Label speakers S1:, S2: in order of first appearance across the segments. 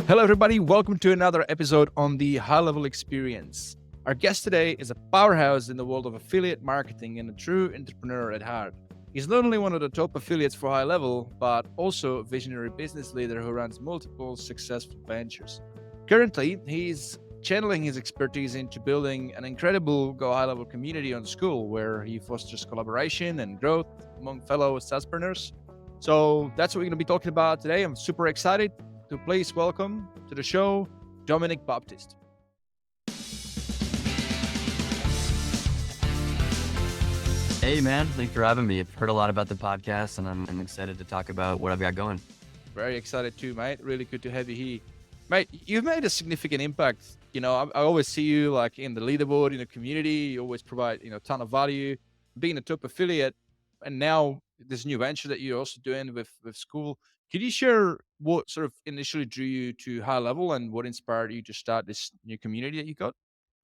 S1: Hello, everybody. Welcome to another episode on the High Level Experience. Our guest today is a powerhouse in the world of affiliate marketing and a true entrepreneur at heart. He's not only one of the top affiliates for High Level, but also a visionary business leader who runs multiple successful ventures. Currently, he's channeling his expertise into building an incredible Go High Level community on School, where he fosters collaboration and growth among fellow salespreneurs. So that's what we're going to be talking about today. I'm super excited to please welcome to the show Dominic Baptiste.
S2: Hey man, thanks for having me. I've heard a lot about the podcast and I'm excited to talk about what I've got going.
S1: Very excited too, mate. Really good to have you here. Mate, you've made a significant impact. I always see you like in the leaderboard, in the community. You always provide, a ton of value. Being a top affiliate, and now this new venture that you're also doing with School. Could you share what sort of initially drew you to High Level and what inspired you to start this new community that you got?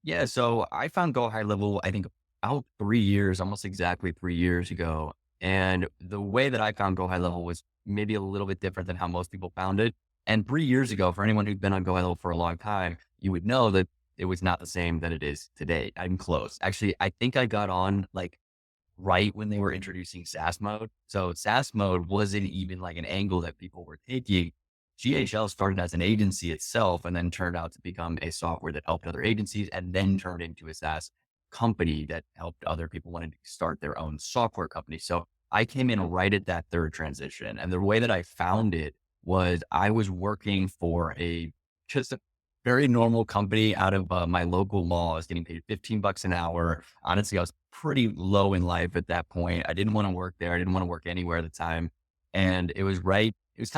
S2: Yeah, so I found Go High Level, I think about 3 years, almost exactly 3 years ago. And the way that I found Go High Level was maybe a little bit different than how most people found it. And 3 years ago, for anyone who'd been on Go High Level for a long time, you would know that it was not the same that it is today. I'm close. Actually, I think I got on like right when they were introducing SaaS mode. So SaaS mode wasn't even like an angle that people were taking. GHL started as an agency itself and then turned out to become a software that helped other agencies and then turned into a SaaS company that helped other people wanting to start their own software company. So I came in right at that third transition. And the way that I found it was I was working for just a very normal company out of my local mall. I was getting paid $15 an hour. Honestly, I was pretty low in life at that point. I didn't want to work there. I didn't want to work anywhere at the time. And it was kind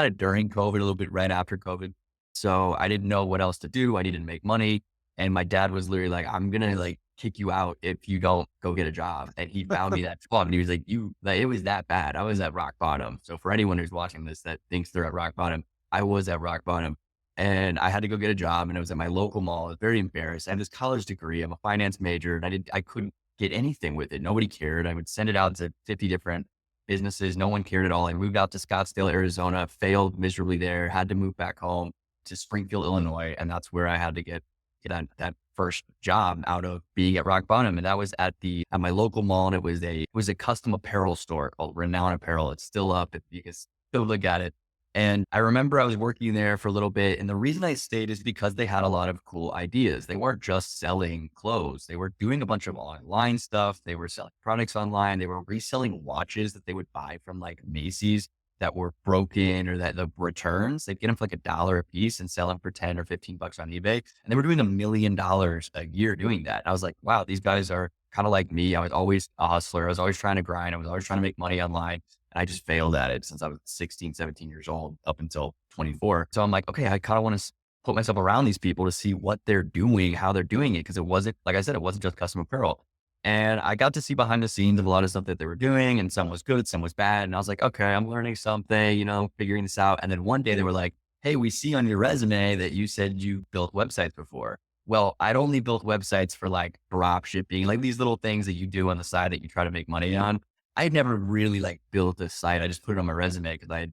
S2: of during COVID, a little bit right after COVID. So I didn't know what else to do. I needed to make money. And my dad was literally like, I'm going to like kick you out if you don't go get a job. And he found me that job and he was like, it was that bad. I was at rock bottom. So for anyone who's watching this that thinks they're at rock bottom, I was at rock bottom. And I had to go get a job and it was at my local mall. I was very embarrassed. I have this college degree. I'm a finance major and I couldn't get anything with it. Nobody cared. I would send it out to 50 different businesses. No one cared at all. I moved out to Scottsdale, Arizona, failed miserably there, had to move back home to Springfield, Illinois. And that's where I had to get that first job out of being at rock bottom. And that was at my local mall. And it was a custom apparel store called Renown Apparel. It's still up if you can still look at it. And I remember I was working there for a little bit. And the reason I stayed is because they had a lot of cool ideas. They weren't just selling clothes. They were doing a bunch of online stuff. They were selling products online. They were reselling watches that they would buy from like Macy's that were broken or that the returns, they'd get them for like $1 a piece and sell them for 10 or $15 on eBay. And they were doing $1 million a year doing that. And I was like, wow, these guys are kind of like me. I was always a hustler. I was always trying to grind. I was always trying to make money online. And I just failed at it since I was 16, 17 years old up until 24. So I'm like, okay, I kind of want to put myself around these people to see what they're doing, how they're doing it. Cause it wasn't, like I said, it wasn't just custom apparel. And I got to see behind the scenes of a lot of stuff that they were doing and some was good, some was bad. And I was like, okay, I'm learning something, figuring this out. And then one day they were like, hey, we see on your resume that you said you built websites before. Well, I'd only built websites for like drop shipping, like these little things that you do on the side that you try to make money on. I had never really like built a site. I just put it on my resume because I had,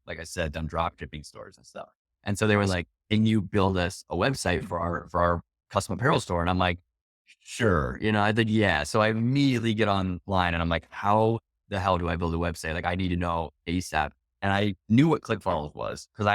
S2: like I said, done drop shipping stores and stuff. And so they were like, can you build us a website for our custom apparel store? And I'm like, sure. I said, yeah. So I immediately get online and I'm like, how the hell do I build a website? Like I need to know ASAP. And I knew what ClickFunnels was because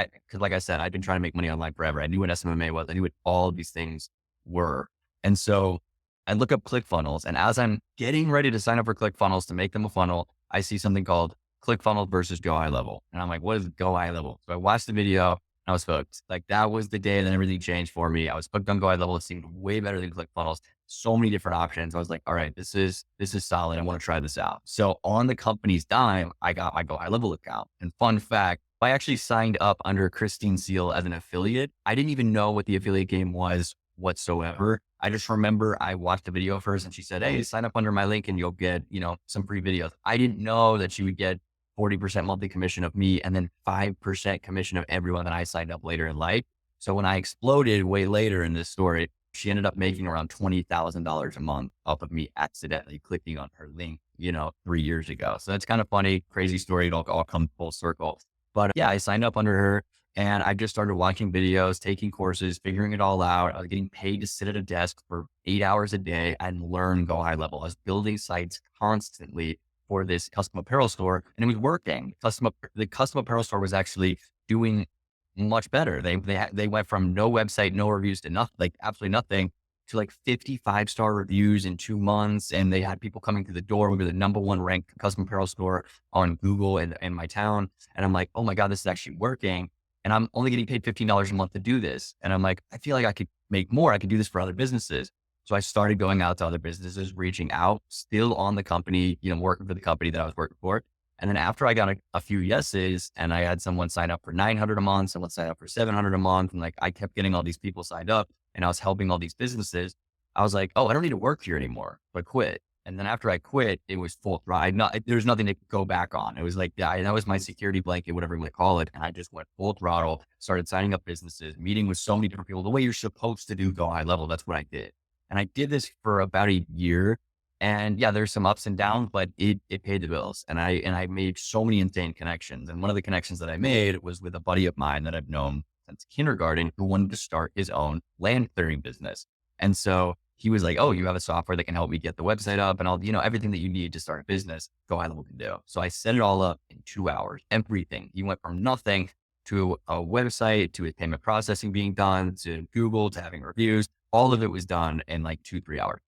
S2: like I said, I'd been trying to make money online forever. I knew what SMMA was. I knew what all of these things were. And so I look up ClickFunnels, and as I'm getting ready to sign up for ClickFunnels to make them a funnel, I see something called ClickFunnels versus Go High Level. And I'm like, what is Go High Level? So I watched the video and I was hooked. Like that was the day that everything changed for me. I was hooked on Go High Level. It seemed way better than ClickFunnels. So many different options. I was like, all right, this is solid. I want to try this out. So on the company's dime, I got my Go High Level account. And fun fact, I actually signed up under Christine Seal as an affiliate. I didn't even know what the affiliate game was whatsoever. I just remember I watched a video first and she said, hey, sign up under my link and you'll get, some free videos. I didn't know that she would get 40% monthly commission of me and then 5% commission of everyone that I signed up later in life. So when I exploded way later in this story, she ended up making around $20,000 a month off of me accidentally clicking on her link, 3 years ago. So that's kind of funny, crazy story. It all comes full circle. But yeah, I signed up under her And I just started watching videos, taking courses, figuring it all out. I was getting paid to sit at a desk for 8 hours a day and learn Go High Level. I was building sites constantly for this custom apparel store, and it was working. The custom apparel store was actually doing much better. They went from no website, no reviews to nothing, like absolutely nothing, to like 55-star reviews in 2 months. And they had people coming through the door. We were the number one ranked custom apparel store on Google in my town. And I'm like, oh my God, this is actually working. And I'm only getting paid $15 a month to do this. And I'm like, I feel like I could make more. I could do this for other businesses. So I started going out to other businesses, reaching out, still on the company, working for the company that I was working for. And then after I got a few yeses, and I had someone sign up for 900 a month, someone sign up for 700 a month. And like, I kept getting all these people signed up, and I was helping all these businesses. I was like, oh, I don't need to work here anymore. So I quit. And then after I quit, it was full throttle. There's nothing to go back on. It was like, yeah, that was my security blanket, whatever you want to call it. And I just went full throttle, started signing up businesses, meeting with so many different people, the way you're supposed to do Go High Level. That's what I did. And I did this for about a year. And yeah, there's some ups and downs, but it paid the bills. And I made so many insane connections. And one of the connections that I made was with a buddy of mine that I've known since kindergarten, who wanted to start his own land clearing business. And so he was like, oh, you have a software that can help me get the website up and all, everything that you need to start a business, Go High Level can do. So I set it all up in 2 hours, everything. He went from nothing to a website, to his payment processing being done, to Google, to having reviews. All of it was done in like 2-3 hours.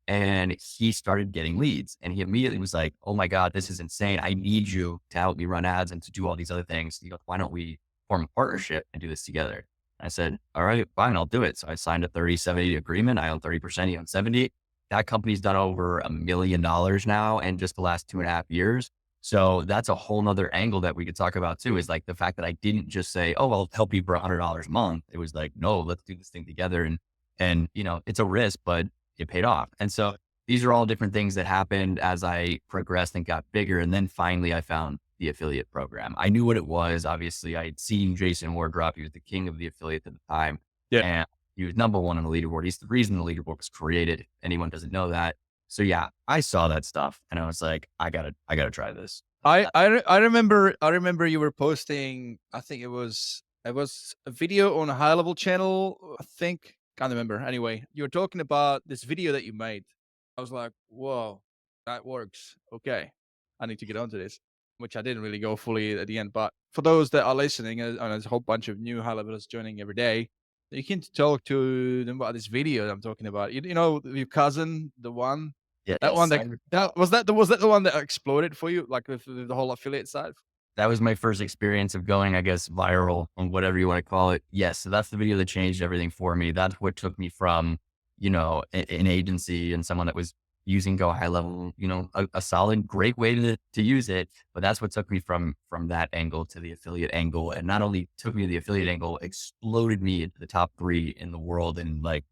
S2: And he started getting leads, and he immediately was like, oh my God, this is insane. I need you to help me run ads and to do all these other things. He goes, why don't we form a partnership and do this together? I said, all right, fine, I'll do it. So I signed a 30-70 agreement. I own 30%, he owns 70. That company's done over $1 million now in just the last 2.5 years. So that's a whole nother angle that we could talk about too, is like the fact that I didn't just say, oh, I'll help you for $100 a month. It was like, no, let's do this thing together. And it's a risk, but it paid off. And so these are all different things that happened as I progressed and got bigger. And then finally I found the affiliate program. I knew what it was. Obviously I had seen Jason Wardrop. He was the king of the affiliate at the time.
S1: Yeah.
S2: And he was number one on the leaderboard. He's the reason the leaderboard was created. If anyone doesn't know that. So yeah, I saw that stuff and I was like, I gotta try this.
S1: I remember you were posting, I think it was a video on a HighLevel channel, I think. Can't remember. Anyway, you were talking about this video that you made. I was like, whoa, that works. Okay. I need to get onto this, which I didn't really go fully at the end. But for those that are listening, and there's a whole bunch of new high levelers joining every day, you can talk to them about this video that I'm talking about. You know, your cousin, the one,
S2: Yeah,
S1: that one
S2: yes,
S1: that was that the one that exploded for you, like with the whole affiliate side?
S2: that was my first experience of going, I guess, viral or whatever you want to call it. Yes. So that's the video that changed everything for me. That's what took me from, an agency and someone that was using Go High Level, a solid, great way to use it. But that's what took me from that angle to the affiliate angle. And not only took me to the affiliate angle, exploded me into the top 3 in the world in like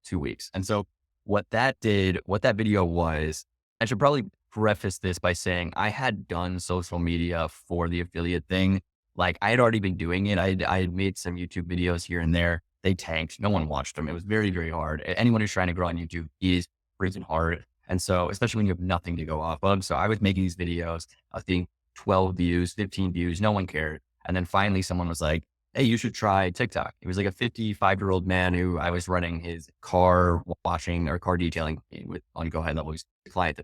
S2: 2 weeks. And so what that video was, I should probably preface this by saying I had done social media for the affiliate thing. Like I had already been doing it. I had made some YouTube videos here and there. They tanked. No one watched them. It was very, very hard. Anyone who's trying to grow on YouTube is freaking hard. And so, especially when you have nothing to go off of. So I was making these videos, I was getting 12 views, 15 views. No one cared. And then finally someone was like, hey, you should try TikTok. It was like a 55-year-old man who I was running his car washing or car detailing with on Go High Level. He's a client.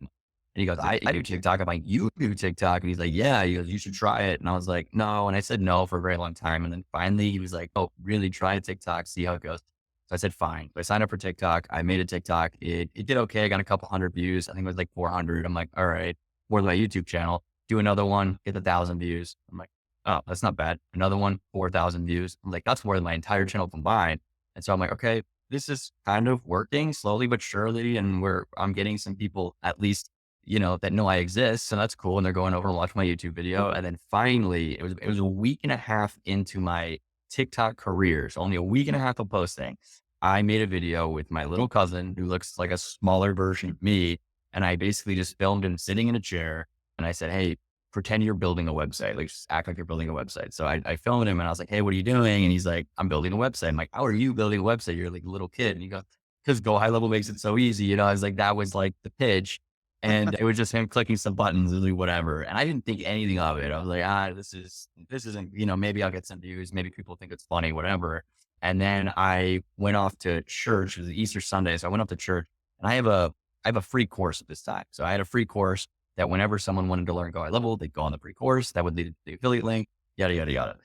S2: And he goes, I do TikTok. I'm like, you do TikTok? And he's like, yeah. He goes, you should try it. And I was like, no. And I said no for a very long time. And then finally he was like, oh, really? Try TikTok, see how it goes. So I said, fine. So I signed up for TikTok. I made a TikTok. It did okay. I got a couple hundred views. I think it was like 400. I'm like, all right, more than my YouTube channel. Do another one, get 1,000 views. I'm like, oh, that's not bad. Another one, 4,000 views. I'm like, that's more than my entire channel combined. And so I'm like, okay, this is kind of working slowly but surely. And I'm getting some people at least, that know I exist. So that's cool. And they're going over and watch my YouTube video. And then finally it was a week and a half into my TikTok career. So only a week and a half of posting. I made a video with my little cousin who looks like a smaller version of me. And I basically just filmed him sitting in a chair. And I said, hey, pretend you're building a website. Like just act like you're building a website. So I filmed him and I was like, hey, what are you doing? And he's like, I'm building a website. I'm like, how are you building a website? You're like a little kid. And he goes, because Go High Level makes it so easy. I was like, that was like the pitch. And it was just him clicking some buttons, really whatever. And I didn't think anything of it. I was like, this isn't, maybe I'll get some views. Maybe people think it's funny, whatever. And then I went off to church. It was Easter Sunday. So I went off to church and I have a free course at this time. So I had a free course that whenever someone wanted to learn Go High Level, they'd go on the free course. That would lead to the affiliate link, yada, yada, yada.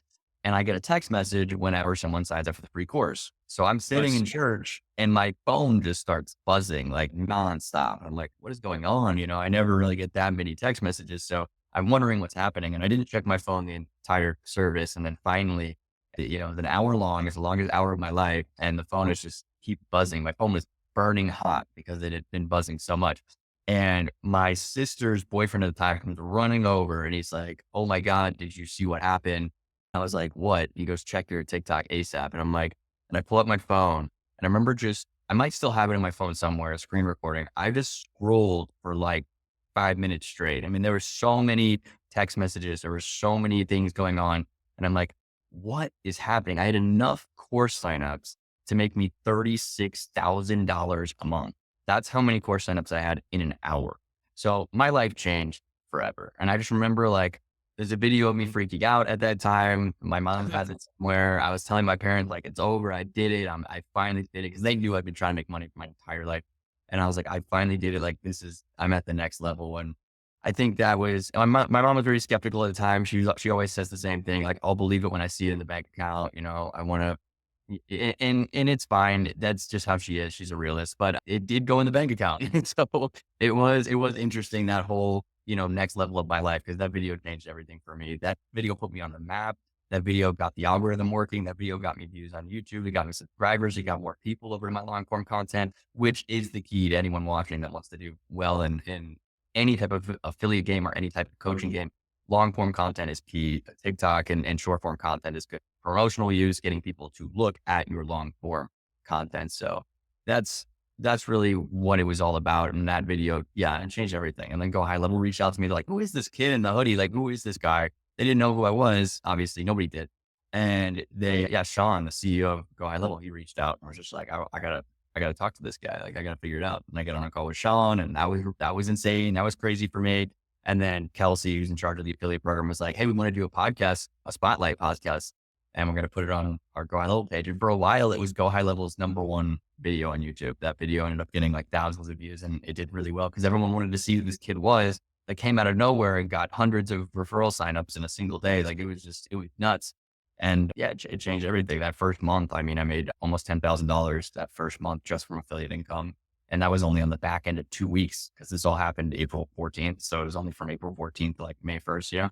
S2: And I get a text message whenever someone signs up for the free course. So I'm sitting in
S1: Nice.
S2: church and my phone just starts buzzing like nonstop. I'm like, what is going on? I never really get that many text messages. So I'm wondering what's happening. And I didn't check my phone the entire service. And then finally, it's an hour long, it's the longest hour of my life. And the phone is just keep buzzing. My phone was burning hot because it had been buzzing so much. And my sister's boyfriend at the time comes running over and he's like, oh my God, did you see what happened? I was like, what? He goes, check your TikTok ASAP. And I'm like, and I pull up my phone and I remember I might still have it in my phone somewhere, a screen recording. I just scrolled for like 5 minutes straight. I mean, there were so many text messages. There were so many things going on. And I'm like, what is happening? I had enough course signups to make me $36,000 a month. That's how many course signups I had in an hour. So my life changed forever. And I just remember like, there's a video of me freaking out at that time. My mom has it somewhere. I was telling my parents, like, it's over. I did it. I finally did it because they knew I'd been trying to make money for my entire life. And I was like, I finally did it. Like, I'm at the next level. And I think that was, my mom was very skeptical at the time. She always says the same thing. Like, I'll believe it when I see it in the bank account. I want to, and it's fine. That's just how she is. She's a realist, but it did go in the bank account. So it was interesting, that whole, next level of my life, because that video changed everything for me. That video put me on the map. That video got the algorithm working. That video got me views on YouTube. It got me subscribers. It got more people over to my long form content, which is the key to anyone watching that wants to do well in any type of affiliate game or any type of coaching game. Long form content is key. TikTok and short form content is good. Promotional use, getting people to look at your long form content. So that's really what it was all about in that video. Yeah, and changed everything. And then Go High Level reached out to me. They're like, who is this kid in the hoodie? Like, who is this guy? They didn't know who I was. Obviously, nobody did. And Sean, the CEO of Go High Level, he reached out and was just like, I gotta talk to this guy. Like, I gotta figure it out. And I got on a call with Sean, and that was insane. That was crazy for me. And then Kelsey, who's in charge of the affiliate program, was like, hey, we want to do a podcast, a spotlight podcast, and we're going to put it on our Go High Level page. And for a while, it was Go High Level's #1 video on YouTube. That video ended up getting like thousands of views, and it did really well because everyone wanted to see who this kid was that came out of nowhere and got hundreds of referral signups in a single day. Like, it was nuts. And yeah, it changed everything. That first month, I mean, I made almost $10,000 that first month just from affiliate income. And that was only on the back end of 2 weeks because this all happened April 14th. So it was only from April 14th to like May 1st. Yeah.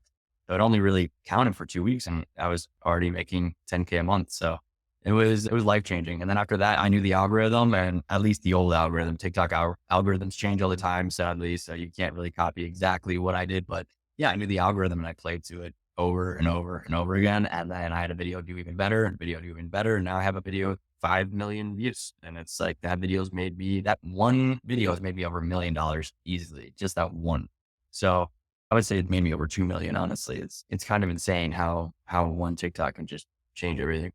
S2: So it only really counted for 2 weeks and I was already making 10K a month. So it was life changing. And then after that, I knew the algorithm, and at least the old algorithm. TikTok algorithms change all the time, sadly. So you can't really copy exactly what I did, but yeah, I knew the algorithm and I played to it over and over and over again. And then I had a video do even better and a video do even better. And now I have a video with 5 million views. And it's like that one video has made me over $1 million easily. Just that one. So I would say it made me over 2 million. Honestly, it's kind of insane how one TikTok can just change everything.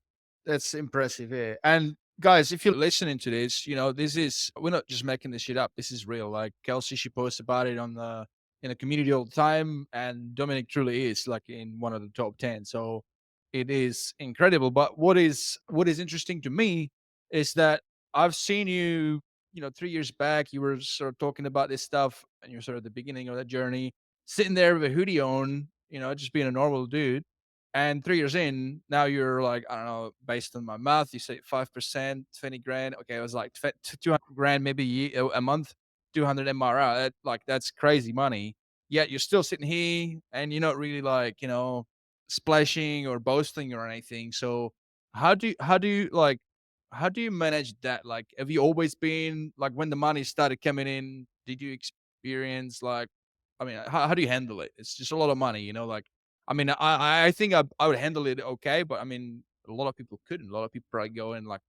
S1: That's impressive. Yeah. And guys, if you're listening to this, we're not just making this shit up. This is real. Like Kelsey, she posts about it in the community all the time. And Dominic truly is like in one of the top 10. So it is incredible. But what is interesting to me is that I've seen you, 3 years back, you were sort of talking about this stuff and you're sort of at the beginning of that journey, sitting there with a hoodie on, just being a normal dude. And 3 years in, now you're like, I don't know, based on my math, you say 5%, 20 grand. Okay, it was like 200 grand, maybe a month, 200 MRR. That's crazy money. Yet you're still sitting here and you're not really like, splashing or boasting or anything. So how do you manage that? Like, have you always been like when the money started coming in, did you experience like, I mean, how do you handle it? It's just a lot of money, like, I mean, I think I would handle it okay, but I mean, a lot of people couldn't. A lot of people probably go in like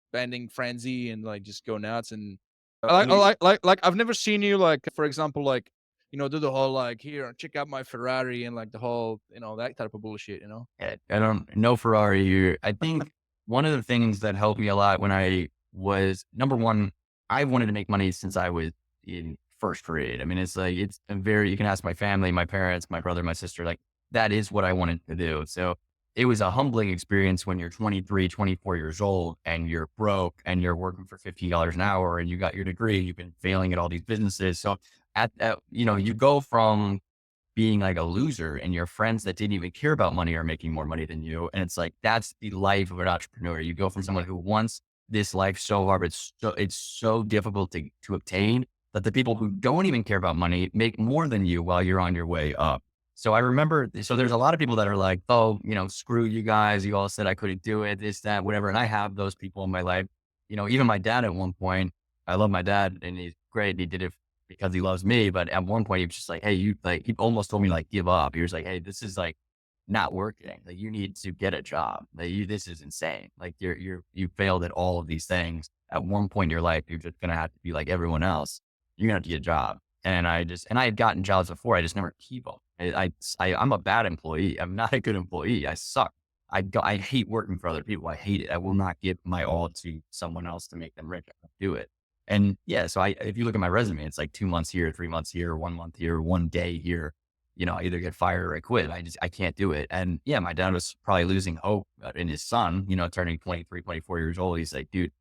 S1: spending frenzy and like just go nuts. And I like I've never seen you like, for example, like, do the whole like, here, check out my Ferrari and like the whole, that type of bullshit.
S2: I don't know Ferrari here. I think one of the things that helped me a lot when I was number one, I wanted to make money since I was in first rate. I mean, it's like, it's a very, you can ask my family, my parents, my brother, my sister, like that is what I wanted to do. So it was a humbling experience when you're 23, 24 years old and you're broke and you're working for $15 an hour and you got your degree, you've been failing at all these businesses. So you go from being like a loser and your friends that didn't even care about money are making more money than you. And it's like, that's the life of an entrepreneur. You go from someone who wants this life so hard, but it's so difficult to obtain that the people who don't even care about money make more than you while you're on your way up. So I remember, so there's a lot of people that are like, oh, screw you guys. You all said I couldn't do it, this, that, whatever. And I have those people in my life. Even my dad at one point, I love my dad and he's great. He did it because he loves me. But at one point he was just like, hey, he almost told me like, give up. He was like, hey, this is like not working. Like you need to get a job. Like this is insane. Like you failed at all of these things. At one point in your life, you're just going to have to be like everyone else. You're going to have to get a job. And I had gotten jobs before. I just never keep them. I'm a bad employee. I'm not a good employee. I suck. I hate working for other people. I hate it. I will not give my all to someone else to make them rich. I don't do it. And yeah, so if you look at my resume, it's like 2 months here, 3 months here, 1 month here, 1 day here. I either get fired or I quit. I can't do it. And yeah, my dad was probably losing hope in his son, turning 23, 24 years old. He's like, dude,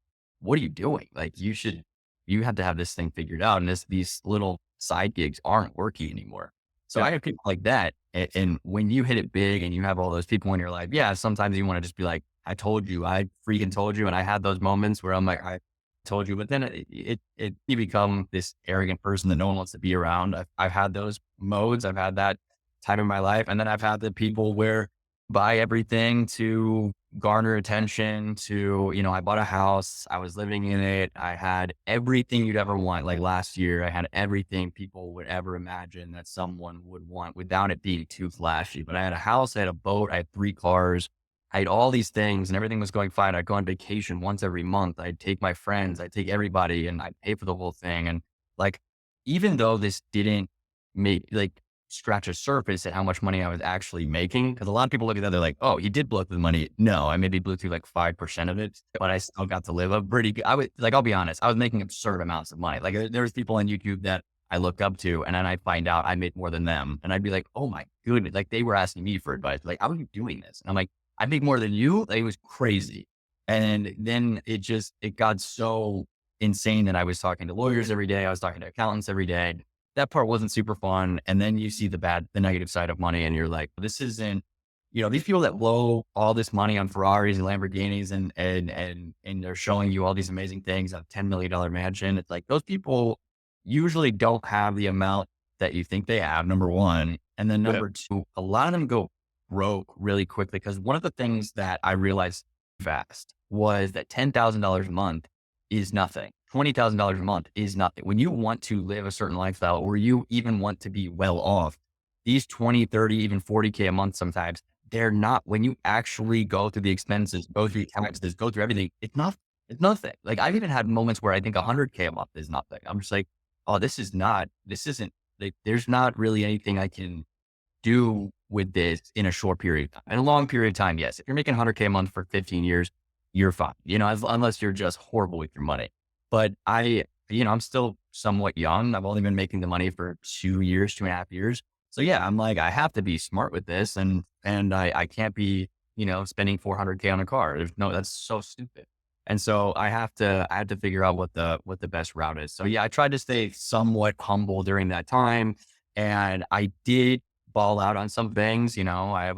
S2: what are you doing? Like you have to have this thing figured out. And these little side gigs aren't working anymore. So
S1: Yeah.
S2: I have people like that. And when you hit it big and you have all those people in your life, yeah, sometimes you want to just be like, I told you, I freaking told you. And I had those moments where I'm like, I told you, but then you become this arrogant person that no one wants to be around. I've had those modes. I've had that time in my life. And then I've had the people where buy everything to garner attention to, I bought a house. I was living in it. I had everything you'd ever want. Like last year, I had everything people would ever imagine that someone would want without it being too flashy. But I had a house, I had a boat, I had 3 cars. I had all these things and everything was going fine. I'd go on vacation once every month. I'd take my friends, I'd take everybody and I'd pay for the whole thing. And like, even though this didn't make like scratch a surface at how much money I was actually making, because a lot of people look at that, they're like, oh, he did blow through the money. No, I maybe blew through like 5% of it, but I still got to live a pretty good, I'll be honest, I was making absurd amounts of money. Like there's people on YouTube that I look up to and then I find out I made more than them. And I'd be like, oh my goodness, like they were asking me for advice. Like, how are you doing this? And I'm like, I make more than you. Like, it was crazy. And then it got so insane that I was talking to lawyers every day. I was talking to accountants every day. That part wasn't super fun. And then you see the negative side of money and you're like, this isn't, these people that blow all this money on Ferraris and Lamborghinis and they're showing you all these amazing things, a $10 million mansion. It's like those people usually don't have the amount that you think they have, number one. And then
S1: Yeah.
S2: number two, a lot of them go broke really quickly. Because one of the things that I realized fast was that $10,000 a month is nothing. $20,000 a month is nothing. When you want to live a certain lifestyle or you even want to be well off, these 20, 30, even 40K a month sometimes, they're not, when you actually go through the expenses, go through taxes, go through everything, it's nothing. Like I've even had moments where I think 100K a month is nothing. I'm just like, oh, this isn't like, there's not really anything I can do with this in a short period of time. In a long period of time, yes. If you're making 100K a month for 15 years, you're fine, unless you're just horrible with your money. But I'm still somewhat young. I've only been making the money for 2 years, 2.5 years. So yeah, I'm like, I have to be smart with this and I can't be, spending 400K on a car. That's so stupid. And so I have to figure out what the best route is. So yeah, I tried to stay somewhat humble during that time. And I did ball out on some things. I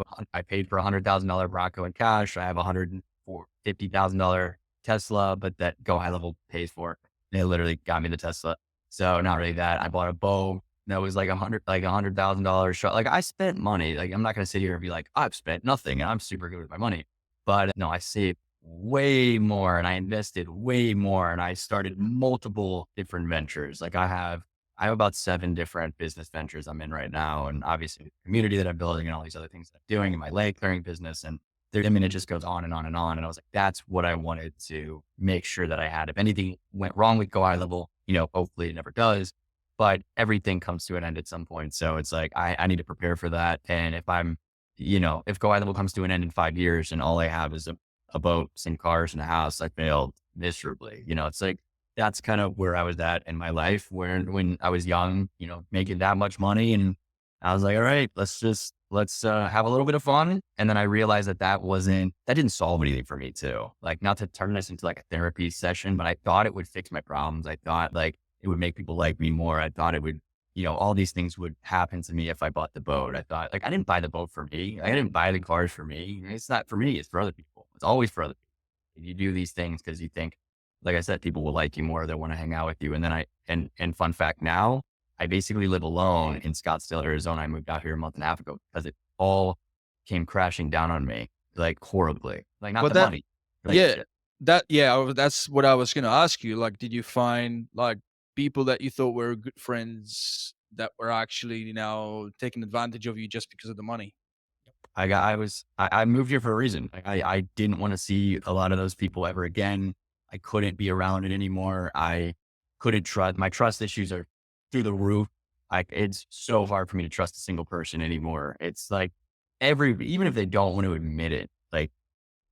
S2: paid for $100,000 Bronco in cash. I have $150,000 Tesla, but that Go High Level pays for. They literally got me the Tesla. So not really that. I bought a bow that was like $100,000 shot. Like I spent money. Like I'm not going to sit here and be like, I've spent nothing and I'm super good with my money. But no, I saved way more and I invested way more and I started multiple different ventures. Like I have about 7 different business ventures I'm in right now. And obviously the community that I'm building and all these other things that I'm doing in my leg clearing business. And it just goes on and on and on. And I was like, that's what I wanted to make sure that I had. If anything went wrong with Go High Level, hopefully it never does, but everything comes to an end at some point. So it's like, I need to prepare for that. And if if Go High Level comes to an end in 5 years and all I have is a boat, some cars and a house, I failed miserably. It's like, that's kind of where I was at in my life, where when I was young, making that much money. And I was like, all right, let's have a little bit of fun. And then I realized that didn't solve anything for me too. Like, not to turn this into like a therapy session, but I thought it would fix my problems. I thought like it would make people like me more. I thought it would, all these things would happen to me if I bought the boat. I thought, like, I didn't buy the boat for me. I didn't buy the cars for me. It's not for me. It's for other people. It's always for other people. You do these things because you think, like I said, people will like you more. They want to hang out with you. And then and fun fact now, I basically live alone in Scottsdale, Arizona. I moved out here a month and a half ago because it all came crashing down on me, like, horribly. Like, not
S1: But
S2: the
S1: that,
S2: money,
S1: yeah,
S2: relationship.
S1: that's what I was gonna ask you. Like, did you find like people that you thought were good friends that were actually, taking advantage of you just because of the money?
S2: I moved here for a reason. I didn't want to see a lot of those people ever again. I couldn't be around it anymore. I couldn't trust, my trust issues are through the roof. It's so hard for me to trust a single person anymore. It's like even if they don't want to admit it, like,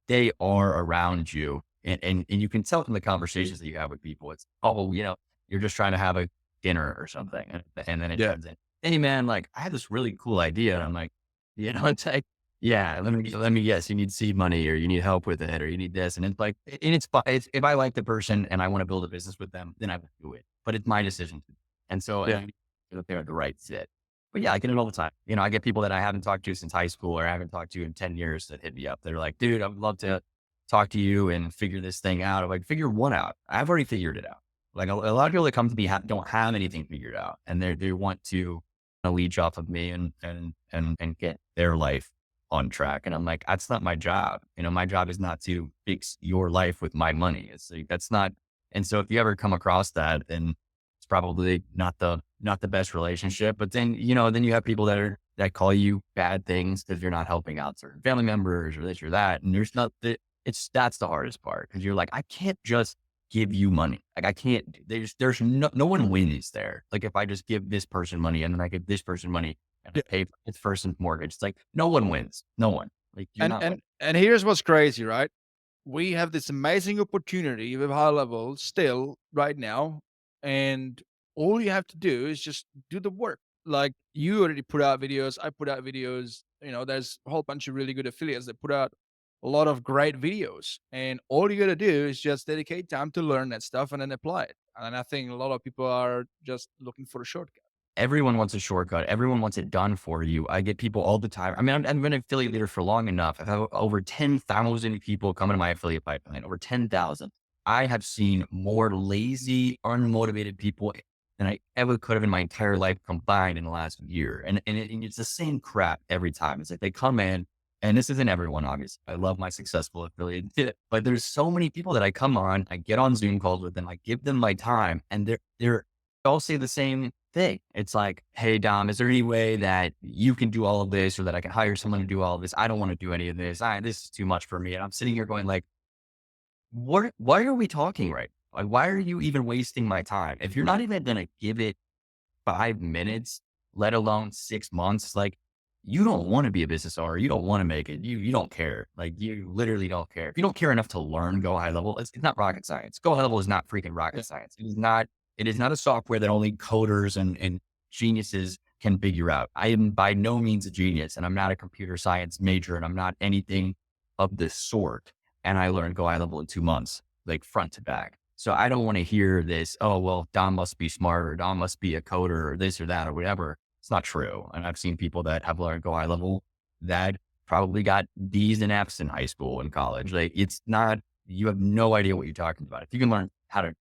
S2: they are around you. And you can tell from the conversations that you have with people, it's, oh, you're just trying to have a dinner or something. And then it
S1: Yeah.
S2: turns in, hey man, like, I have this really cool idea. And I'm like, it's like, yeah, let me guess, you need seed money, or you need help with it, or you need this. And it's like, and it's fine. If I like the person and I want to build a business with them, then I will do it. But it's my decision. And so, and
S1: Yeah.
S2: I need that they're the right fit. But yeah, I get it all the time. I get people that I haven't talked to since high school, or I haven't talked to in 10 years, that hit me up. They're like, dude, I would love to talk to you and figure this thing out. I'm like, figure what out? I've already figured it out. Like, a lot of people that come to me don't have anything figured out, and they want to leech off of me and get their life on track. And I'm like, that's not my job. My job is not to fix your life with my money. It's like, that's not. And so if you ever come across that, then it's probably not the best relationship. But then, then you have people that call you bad things because you're not helping out certain family members or this or that. And that's the hardest part, because you're like, I can't just give you money. Like, I can't, there's no one wins there. Like, if I just give this person money and then I give this person money and I
S1: Yeah.
S2: pay for this person's mortgage, it's like, no one wins. No one. Like, you're
S1: And
S2: not
S1: and
S2: winning.
S1: and here's what's crazy, right? We have this amazing opportunity with high level still right now, and all you have to do is just do the work. Like, you already put out videos, I put out videos. There's a whole bunch of really good affiliates that put out a lot of great videos, and all you got to do is just dedicate time to learn that stuff and then apply it. And I think a lot of people are just looking for a shortcut.
S2: Everyone wants a shortcut. Everyone wants it done for you. I get people all the time. I mean, I've been an affiliate leader for long enough. I've had over 10,000 people come into my affiliate pipeline, over 10,000. I have seen more lazy, unmotivated people than I ever could have in my entire life combined in the last year. And it's the same crap every time. It's like they come in, and this isn't everyone, obviously. I love my successful affiliate, but there's so many people that I come on, I get on Zoom calls with them, I give them my time, and they're all say the same thing. It's like, hey, Dom, is there any way that you can do all of this, or that I can hire someone to do all of this? I don't want to do any of this. This is too much for me. And I'm sitting here going like, why are we talking right now? Like, why are you even wasting my time? If you're not even going to give it 5 minutes, let alone 6 months, like, you don't want to be a business owner. You don't want to make it. You don't care. Like, you literally don't care. If you don't care enough to learn Go High Level, it's not rocket science. Go High Level is not freaking
S1: Yeah.
S2: rocket science. It is not a software that only coders and geniuses can figure out. I am by no means a genius, and I'm not a computer science major, and I'm not anything of this sort. And I learned Go High Level in 2 months, like, front to back. So I don't want to hear this, oh, well, Dom must be smart, or Dom must be a coder, or this or that or whatever. It's not true. And I've seen people that have learned Go High Level that probably got D's and F's in high school and college. Like, it's not, you have no idea what you're talking about. If you can learn how to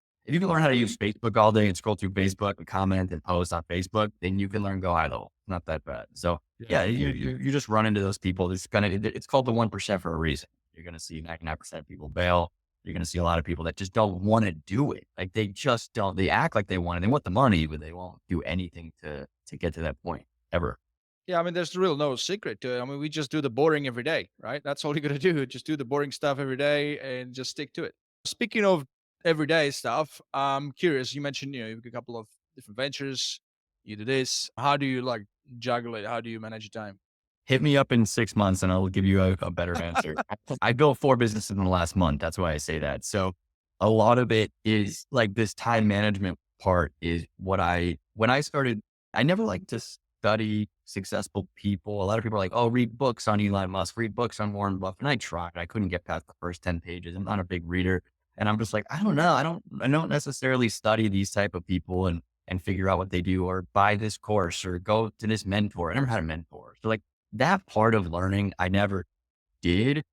S2: use Facebook all day and scroll through Facebook and comment and post on Facebook, then you can learn Go High Level. It's not that bad. So
S1: Yeah.
S2: yeah, you just run into those people. It's called the 1% for a reason. You're going to see 99% of people bail. You're going to see a lot of people that just don't want to do it. Like, they just don't, they act like they want it. They want the money, but they won't do anything to get to that point ever.
S1: Yeah, I mean, there's real no secret to it. I mean, we just do the boring every day, right? That's all you got to do. Just do the boring stuff every day and just stick to it. Speaking of everyday stuff, I'm curious. You mentioned, you've got a couple of different ventures. You do this. How do you like juggle it? How do you manage your time?
S2: Hit me up in 6 months and I'll give you a better answer. I built 4 businesses in the last month. That's why I say that. So a lot of it is like this time management part is when I started, I never liked to study successful people. A lot of people are like, oh, read books on Elon Musk, read books on Warren Buffett. And I tried, I couldn't get past the first 10 pages. I'm not a big reader. And I'm just like, I don't know. I don't necessarily study these type of people and figure out what they do or buy this course or go to this mentor. I never had a mentor. So like that part of learning, I never did.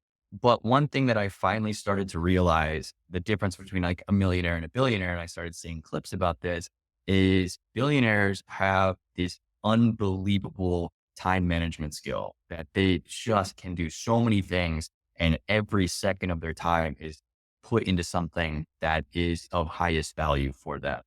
S2: But one thing that I finally started to realize the difference between like a millionaire and a billionaire, and I started seeing clips about this, is billionaires have this unbelievable time management skill that they just can do so many things. And every second of their time is put into something that is of highest value for them.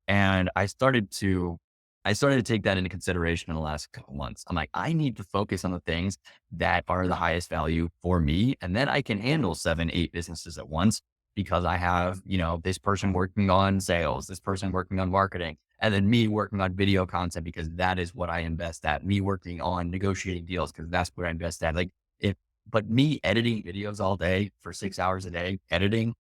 S2: And I started to take that into consideration in the last couple months. I'm like, I need to focus on the things that are the highest value for me. And then I can handle 7, 8 businesses at once because I have, this person working on sales, this person working on marketing, and then me working on video content because that is what I invest at, me working on negotiating deals because that's what I invest at. But me editing videos all day for 6 hours a day, editing,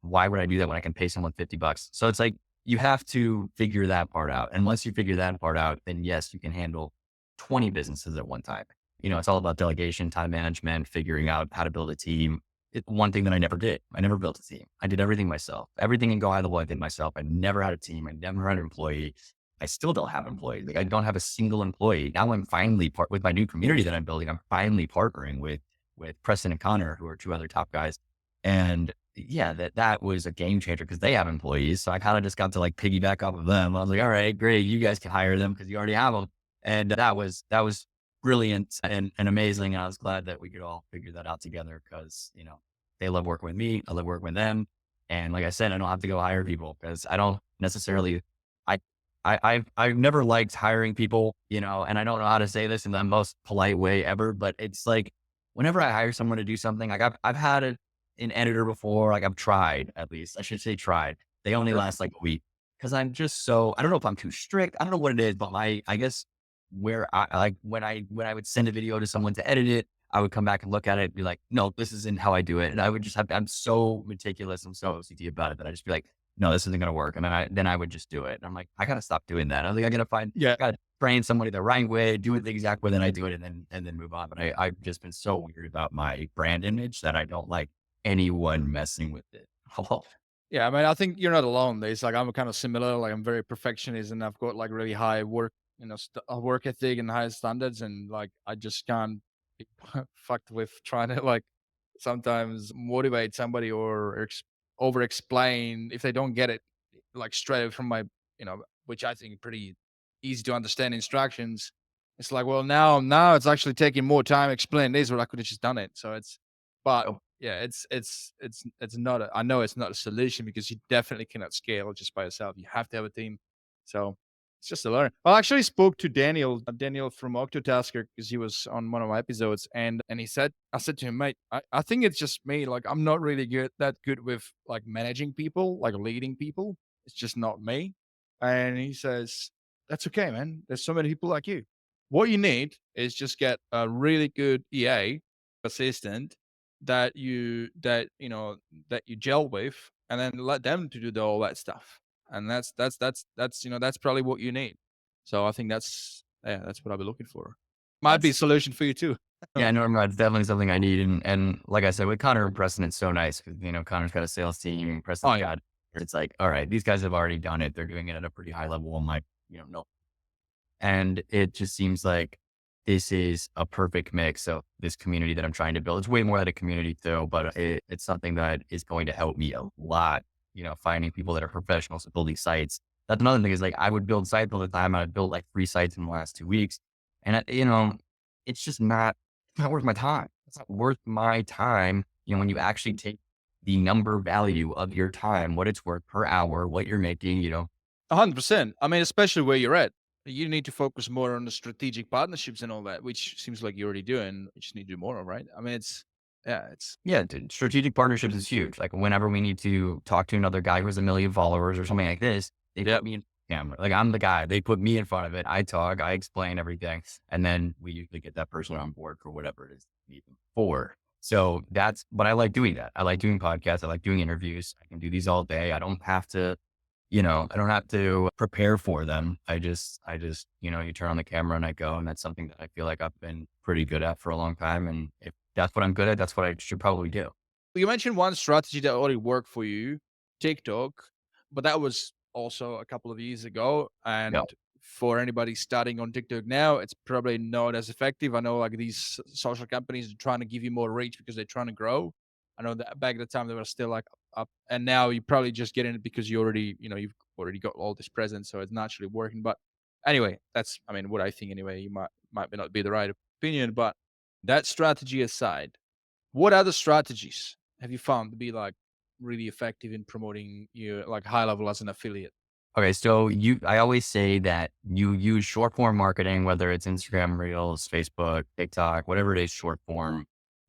S2: why would I do that when I can pay someone $50? So it's like, you have to figure that part out. And once you figure that part out, then yes, you can handle 20 businesses at one time. It's all about delegation, time management, figuring out how to build a team. One thing that I never did, I never built a team. I did everything myself. Everything in Go High Level, I did myself. I never had a team. I never had an employee. I still don't have employees. Like I don't have a single employee. Now I'm finally with my new community that I'm building. I'm finally partnering with Preston and Connor, who are 2 other top guys. And yeah, that was a game changer because they have employees. So I kind of just got to like piggyback off of them. I was like, all right, great. You guys can hire them because you already have them. And that was brilliant and amazing. And I was glad that we could all figure that out together because, they love working with me. I love working with them. And like I said, I don't have to go hire people because I don't necessarily, I, I've never liked hiring people, and I don't know how to say this in the most polite way ever, but it's like, whenever I hire someone to do something, like I've had an editor before, like I've tried, at least I should say tried. They only last like a week because I'm just I don't know if I'm too strict. I don't know what it is, but I guess where I like when I would send a video to someone to edit it, I would come back and look at it and be like, no, this isn't how I do it. And I would I'm so meticulous. I'm so OCD about it that I just be like, no, this isn't going to work. And then I would just do it. And I'm like, I got to stop doing that. I think I got to
S1: Yeah.
S2: got to train somebody the right way, do it the exact way that I do it, and then move on. But I've just been so weird about my brand image that I don't like anyone messing with it.
S1: Yeah, I mean, I think you're not alone. It's like I'm kind of similar. Like I'm very perfectionist, and I've got like really high work, work ethic and high standards, and like I just can't be fucked with trying to like sometimes motivate somebody or over explain if they don't get it like straight away from my, which I think pretty easy to understand instructions. It's like, well, now it's actually taking more time to explain this, or I could have just done it. So but
S2: Oh,
S1: yeah, it's not. I know it's not a solution because you definitely cannot scale just by yourself. You have to have a team. So it's just a learn. Well, I actually spoke to Daniel from Octotasker because he was on one of my episodes, and he said, I said to him, mate, I think it's just me. Like I'm not really that good with like managing people, like leading people. It's just not me. And he says, that's okay, man. There's so many people like you. What you need is just get a really good EA assistant that you gel with, and then let them to do all that stuff. And that's probably what you need. So I think that's what I'll be looking for. Might be a
S2: that's
S1: solution for you too.
S2: yeah, no, it's definitely something I need. And like I said, with Connor and Preston, it's so nice because Connor's got a sales team,
S1: Oh
S2: Preston's
S1: yeah.
S2: got. It's like, all right, these guys have already done it. They're doing it at a pretty high level. I'm like, no. And it just seems like this is a perfect mix of this community that I'm trying to build. It's way more than a community though, but it's something that is going to help me a lot, finding people that are professionals at building sites. That's another thing is like, I would build sites all the time. I built like 3 sites in the last 2 weeks. And it's just not worth my time. It's not worth my time. When you actually take the number value of your time, what it's worth per hour, what you're making,
S1: 100%. I mean, especially where you're at. You need to focus more on the strategic partnerships and all that, which seems like you're already doing. You just need to do more of, right? I mean, it's
S2: Yeah, dude, strategic partnerships is huge. Like whenever we need to talk to another guy who has 1 million followers or something like this, they
S1: yeah.
S2: put me in camera. Like I'm the guy. They put me in front of it. I talk, I explain everything, and then we usually get that person on board for whatever it is we need them for. So but I like doing that. I like doing podcasts. I like doing interviews. I can do these all day. I don't have to, I don't have to prepare for them. You turn on the camera and I go, and that's something that I feel like I've been pretty good at for a long time. And if that's what I'm good at, that's what I should probably do.
S1: You mentioned one strategy that already worked for you, TikTok, but that was also a couple of years ago.
S2: Yeah.
S1: And for anybody starting on TikTok now, it's probably not as effective. I know like these social companies are trying to give you more reach because they're trying to grow. I know that back at the time they were still like up, and now you probably just get in it because you already, you've already got all this presence, so it's naturally working. But anyway, that's, I mean, what I think anyway. You might not be the right opinion, but that strategy aside, what other strategies have you found to be like really effective in promoting your like high level as an affiliate?
S2: Okay, so I always say that you use short form marketing, whether it's Instagram Reels, Facebook, TikTok, whatever it is, short form,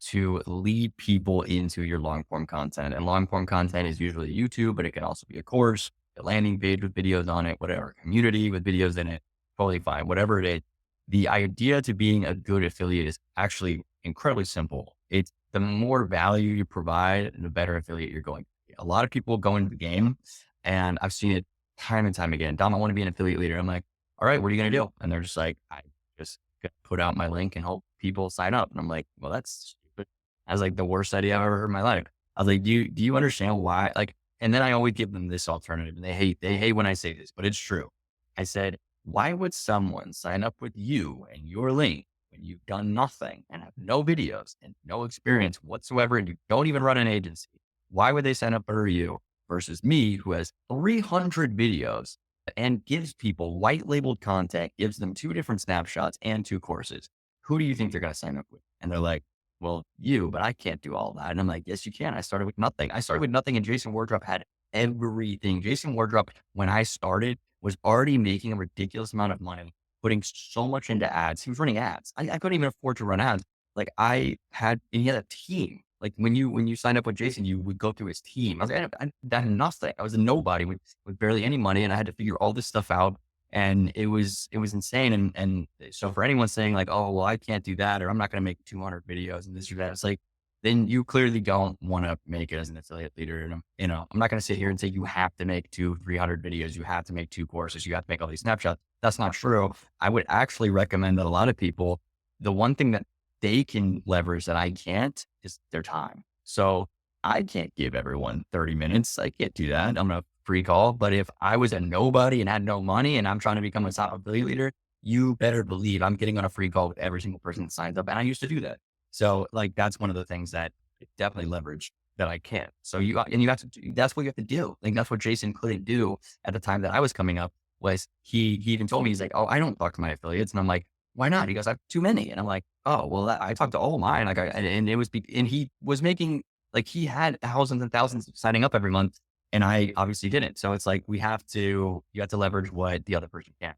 S2: to lead people into your long form content. And long form content is usually YouTube, but it can also be a course, a landing page with videos on it, whatever, community with videos in it, totally fine, whatever it is. The idea to being a good affiliate is actually incredibly simple. It's the more value you provide, the better affiliate you're going to be. A lot of people go into the game, and I've seen it time and time again. Dom, I want to be an affiliate leader. I'm like, all right, what are you going to do? And they're just like, I just gonna put out my link and hope people sign up. And I'm like, well, that's stupid. That's like the worst idea I've ever heard in my life. I was like, do you understand why? Like, and then I always give them this alternative, and they hate when I say this, but it's true. I said, why would someone sign up with you and your link when you've done nothing and have no videos and no experience whatsoever, and you don't even run an agency? Why would they sign up for you versus me, who has 300 videos and gives people white labeled content, gives them 2 different snapshots and 2 courses? Who do you think they're going to sign up with? And they're like, well, you, but I can't do all that. And I'm like, yes, you can. I started with nothing. And Jason Wardrop had everything. Jason Wardrop, when I started, was already making a ridiculous amount of money, putting so much into ads. He was running ads. I couldn't even afford to run ads. Like and he had a team. Like when you signed up with Jason, you would go through his team. I was like, I had nothing. I was a nobody with barely any money, and I had to figure all this stuff out. And it was insane. And so for anyone saying like, oh, well, I can't do that, or I'm not going to make 200 videos and this or that, it's like, then you clearly don't want to make it as an affiliate leader. And I'm not going to sit here and say you have to make 300 videos, you have to make 2 courses, you have to make all these snapshots. That's not true. I would actually recommend that a lot of people, the one thing that they can leverage that I can't is their time. So I can't give everyone 30 minutes. I can't do that. I'm a free call. But if I was a nobody and had no money and I'm trying to become a top affiliate leader, you better believe I'm getting on a free call with every single person that signs up. And I used to do that. So like, that's one of the things that it definitely leverage that I can't. So you have to that's what you have to do. Like that's what Jason couldn't do at the time that I was coming up. Was he even told me, he's like, oh, I don't talk to my affiliates. And I'm like, why not? He goes, I have too many. And I'm like, oh, well, I talked to all of mine. Like and it was, and he was making, like, he had thousands and thousands signing up every month, and I obviously didn't. So it's like, you have to leverage what the other person can.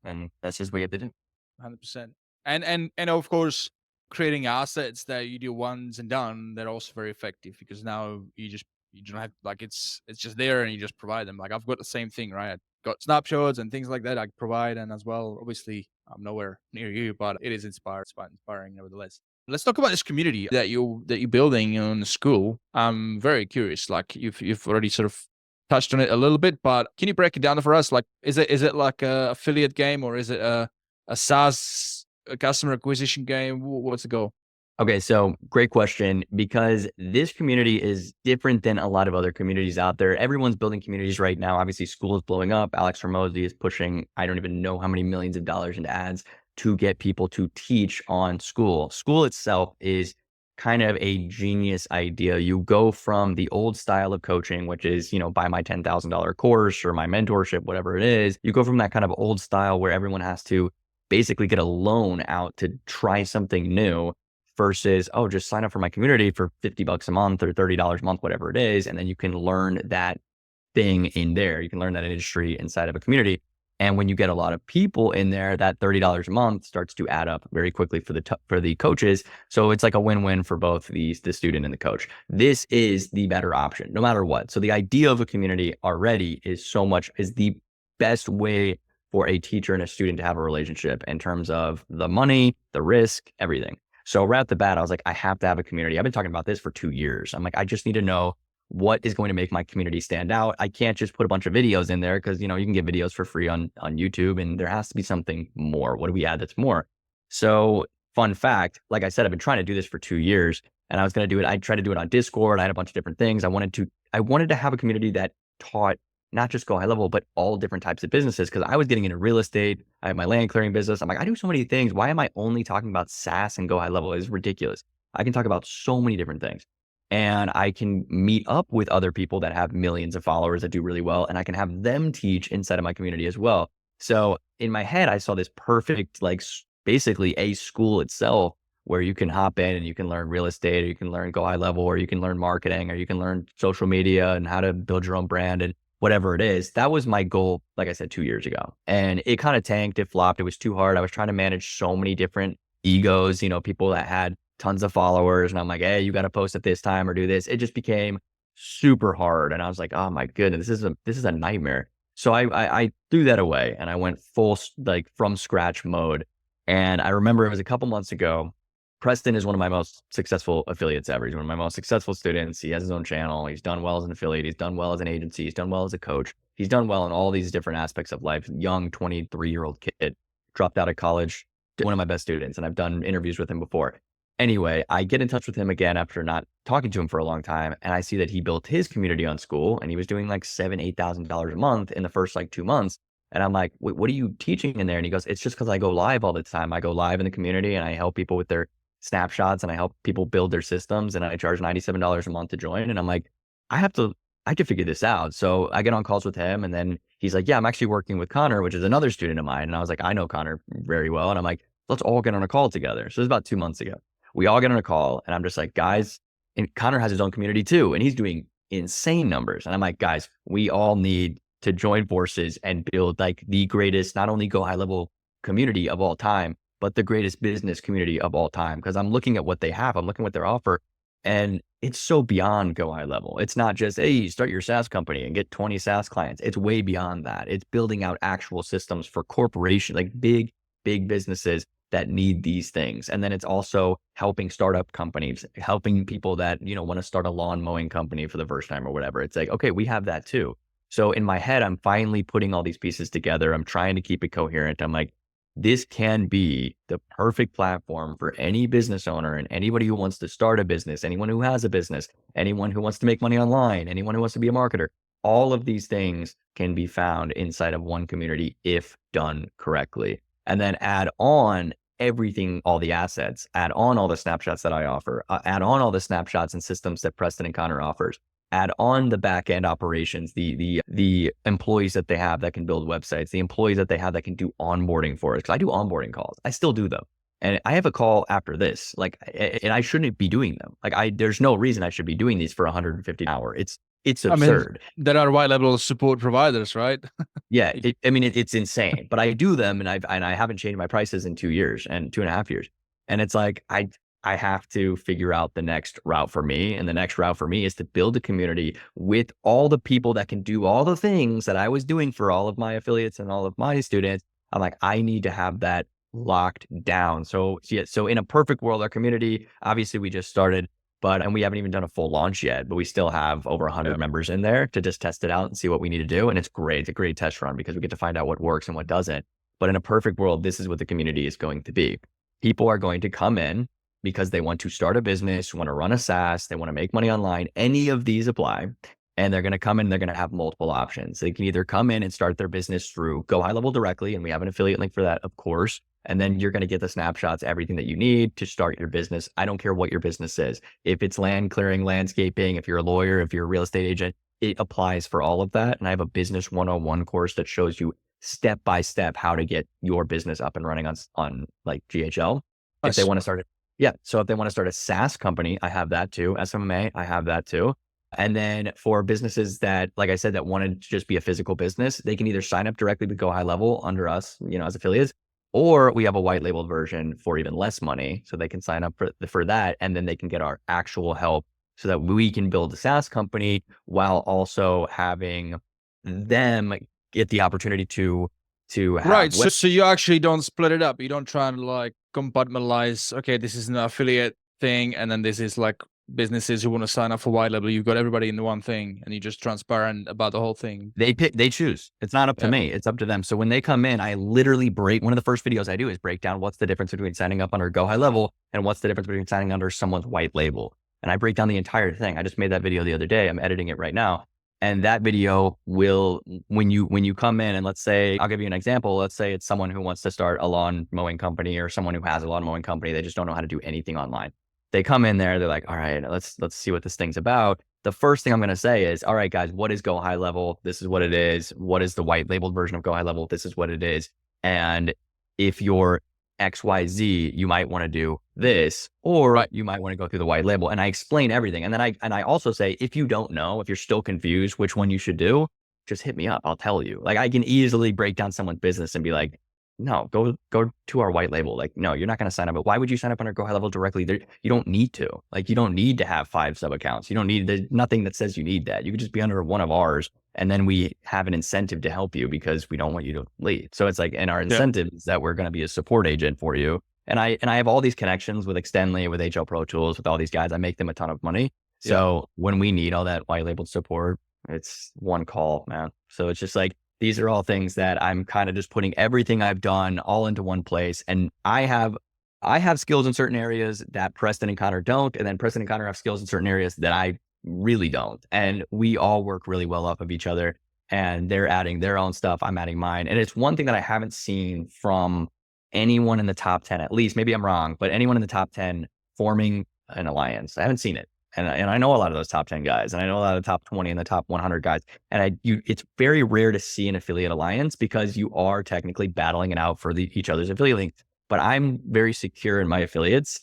S2: And that's just what you have to do.
S1: 100%. And of course, creating assets that you do once and done, they're also very effective because now you don't have like it's just there and you just provide them. Like I've got the same thing, right? I've got snapshots and things like that I provide, and as well, obviously, I'm nowhere near you, but it is inspiring nevertheless. Let's talk about this community that you're building in the school. I'm very curious. Like you've already sort of touched on it a little bit, but can you break it down for us? Like, is it like a affiliate game, or is it a SaaS, a customer acquisition game? What's the goal?
S2: Okay, so great question, because this community is different than a lot of other communities out there. Everyone's building communities right now. Obviously, school is blowing up. Alex Ramosi is pushing, I don't even know how many millions of dollars into ads to get people to teach on school. School itself is kind of a genius idea. You go from the old style of coaching, which is, buy my $10,000 course or my mentorship, whatever it is. You go from that kind of old style where everyone has to basically get a loan out to try something new, versus, oh, just sign up for my community for $50 a month or $30 a month, whatever it is. And then you can learn that thing in there. You can learn that industry inside of a community. And when you get a lot of people in there, that $30 a month starts to add up very quickly for the coaches. So it's like a win-win for both the student and the coach. This is the better option, no matter what. So the idea of a community already is the best way for a teacher and a student to have a relationship in terms of the money, the risk, everything. So right at the bat, I was like, I have to have a community. I've been talking about this for 2 years. I'm like, I just need to know what is going to make my community stand out. I can't just put a bunch of videos in there because, you know, you can get videos for free on YouTube, and there has to be something more. What do we add that's more? So fun fact, like I said, I've been trying to do this for 2 years, and I was going to do it. I tried to do it on Discord. I had a bunch of different things. I wanted to have a community that taught not just Go High Level, but all different types of businesses. Cause I was getting into real estate. I have my land clearing business. I'm like, I do so many things. Why am I only talking about SaaS and Go High Level? It's ridiculous. I can talk about so many different things, and I can meet up with other people that have millions of followers that do really well. And I can have them teach inside of my community as well. So in my head, I saw this perfect, like basically a school itself where you can hop in and you can learn real estate, or you can learn Go High Level, or you can learn marketing, or you can learn social media and how to build your own brand and whatever it is. That was my goal, like I said, 2 years ago. And it kind of tanked, it flopped. It was too hard. I was trying to manage so many different egos, you know, people that had tons of followers. And I'm like, hey, you got to post at this time or do this. It just became super hard. And I was like, oh my goodness, this is a nightmare. So I threw that away, and I went full, like, from scratch mode. And I remember it was a couple months ago. Preston is one of my most successful affiliates ever. He's one of my most successful students. He has his own channel. He's done well as an affiliate. He's done well as an agency. He's done well as a coach. He's done well in all these different aspects of life. Young 23-year-old kid, dropped out of college, one of my best students. And I've done interviews with him before. Anyway, I get in touch with him again after not talking to him for a long time. And I see that he built his community on school, and he was doing like $7,000, $8,000 a month in the first like 2 months. And I'm like, what are you teaching in there? And he goes, it's just because I go live all the time. I go live in the community, and I help people with their snapshots, and I help people build their systems, and I charge $97 a month to join. And I'm like, I have to figure this out. So I get on calls with him, and then he's like, yeah, I'm actually working with Connor, which is another student of mine. And I was like, I know Connor very well. And I'm like, let's all get on a call together. So it was about 2 months ago. We all get on a call, and I'm just like, guys, and Connor has his own community too, and he's doing insane numbers. And I'm like, guys, we all need to join forces and build like the greatest, not only Go High Level community of all time, but the greatest business community of all time. Because I'm looking at what they have, I'm looking at what their offer, and it's so beyond Go High Level. It's not just, hey, start your SaaS company and get 20 SaaS clients. It's way beyond that. It's building out actual systems for corporations, like big businesses that need these things. And then it's also helping startup companies, helping people that, you know, want to start a lawn mowing company for the first time or whatever. It's like, okay, we have that too. So in my head, I'm finally putting all these pieces together. I'm trying to keep it coherent. I'm like, this can be the perfect platform for any business owner and anybody who wants to start a business, anyone who has a business, anyone who wants to make money online, anyone who wants to be a marketer. All of these things can be found inside of one community if done correctly. And then add on everything, all the assets, add on all the snapshots that I offer, add on all the snapshots and systems that Preston and Connor offers, add on the back end operations, the employees that they have that can build websites, the employees that they have that can do onboarding for us. Cause I do onboarding calls. I still do them. And I have a call after this, like, and I shouldn't be doing them. Like there's no reason I should be doing these for $150 an hour. It's absurd.
S1: I mean, there are HighLevel support providers, right?
S2: Yeah. It's insane, but I do them, and I haven't changed my prices in 2 years and 2.5 years. And it's like, I have to figure out the next route for me. And the next route for me is to build a community with all the people that can do all the things that I was doing for all of my affiliates and all of my students. I'm like, I need to have that locked down. So yeah, so in a perfect world, our community, obviously we just started, and we haven't even done a full launch yet, but we still have over 100 members in there to just test it out and see what we need to do. And it's great. It's a great test run because we get to find out what works and what doesn't. But in a perfect world, this is what the community is going to be. People are going to come in because they want to start a business, want to run a SaaS, they want to make money online. Any of these apply. And they're going to come in, they're going to have multiple options. They can either come in and start their business through Go High Level directly, and we have an affiliate link for that, of course. And then you're going to get the snapshots, everything that you need to start your business. I don't care what your business is. If it's land clearing, landscaping, if you're a lawyer, if you're a real estate agent, it applies for all of that. And I have a business 101 course that shows you step by step how to get your business up and running on like GHL. If they want to start it. Yeah. So if they want to start a SaaS company, I have that too. SMMA, I have that too. And then for businesses that, like I said, that want to just be a physical business, they can either sign up directly with Go High Level under us, you know, as affiliates, or we have a white labeled version for even less money. So they can sign up for that. And then they can get our actual help so that we can build a SaaS company while also having them get the opportunity to to
S1: Right.
S2: have
S1: So you actually don't split it up. You don't try and like compartmentalize, okay, this is an affiliate thing, and then this is like businesses who want to sign up for white level. You've got everybody in the one thing and you're just transparent about the whole thing.
S2: they choose. It's not up to
S1: Yeah.
S2: me. It's up to them. So when they come in, I literally break, one of the first videos I do is break down what's the difference between signing up under Go High Level and what's the difference between signing under someone's white label. And I break down the entire thing. I just made that video the other day. I'm editing it right now. And that video will, when you come in, and let's say, I'll give you an example. Let's say it's someone who wants to start a lawn mowing company, or someone who has a lawn mowing company. They just don't know how to do anything online. They come in there, they're like, all right, let's see what this thing's about. The first thing I'm going to say is, all right, guys, what is Go High Level? This is what it is. What is the white labeled version of Go High Level? This is what it is. And if you're XYZ, you might want to do this, or you might want to go through the white label. And I explain everything. And then I also say, if you don't know, if you're still confused which one you should do, just hit me up. I'll tell you. Like, I can easily break down someone's business and be like, no, go to our white label. Like, no, you're not going to sign up. But why would you sign up under Go High Level directly? You don't need to. Like, you don't need to have 5 sub accounts. You don't need, there's nothing that says you need that. You could just be under one of ours, and then we have an incentive to help you because we don't want you to leave. So it's like, and our incentive is that we're going to be a support agent for you. And I have all these connections with Extendly, with HL Pro Tools, with all these guys. I make them a ton of money. So when we need all that white labeled support, it's one call, man. So it's just like, these are all things that I'm kind of just putting everything I've done all into one place. And I have skills in certain areas that Preston and Connor don't. And then Preston and Connor have skills in certain areas that I really don't. And we all work really well off of each other, and they're adding their own stuff. I'm adding mine. And it's one thing that I haven't seen from anyone in the top 10, at least, maybe I'm wrong, but anyone in the top 10 forming an alliance. I haven't seen it. And I know a lot of those top 10 guys, and I know a lot of the top 20 and the top 100 guys. And it's very rare to see an affiliate alliance because you are technically battling it out for each other's affiliate links. But I'm very secure in my affiliates.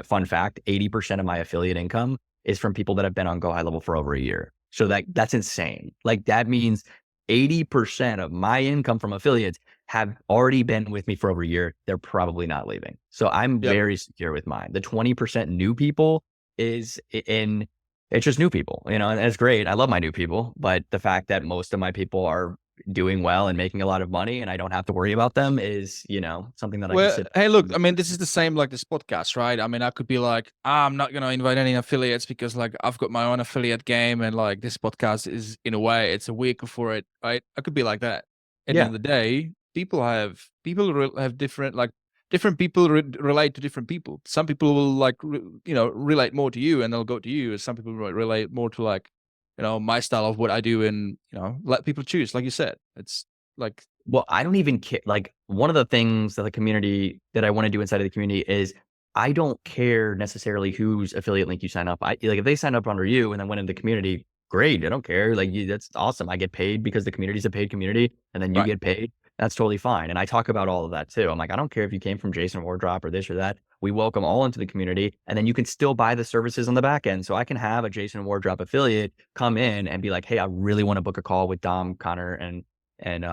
S2: Fun fact, 80% of my affiliate income is from people that have been on Go High Level for over a year. So that's insane. Like, that means 80% of my income from affiliates have already been with me for over a year. They're probably not leaving. So I'm very secure with mine. The 20% new people it's just new people, and it's great. I love my new people, but the fact that most of my people are doing well and making a lot of money and I don't have to worry about them is, something that I can sit.
S1: Hey, look, I mean, this is the same like this podcast, right? I mean, I could be like, I'm not going to invite any affiliates because like I've got my own affiliate game, and like this podcast is, in a way, it's a vehicle for it, right? I could be like that. At the end of the day, people have different, like, different people relate to different people. Some people will like, relate more to you and they'll go to you. Some people relate more to like, my style of what I do, and, let people choose. Like you said, it's like,
S2: Well, I don't even care. Like, one of the things that I want to do inside of the community is, I don't care necessarily whose affiliate link you sign up. Like, if they sign up under you and then went into the community, great. I don't care. Like, that's awesome. I get paid because the community is a paid community, and then you get paid. That's totally fine. And I talk about all of that too. I'm like, I don't care if you came from Jason Wardrop or this or that. We welcome all into the community, and then you can still buy the services on the back end. So I can have a Jason Wardrop affiliate come in and be like, hey, I really want to book a call with Dom, Connor, and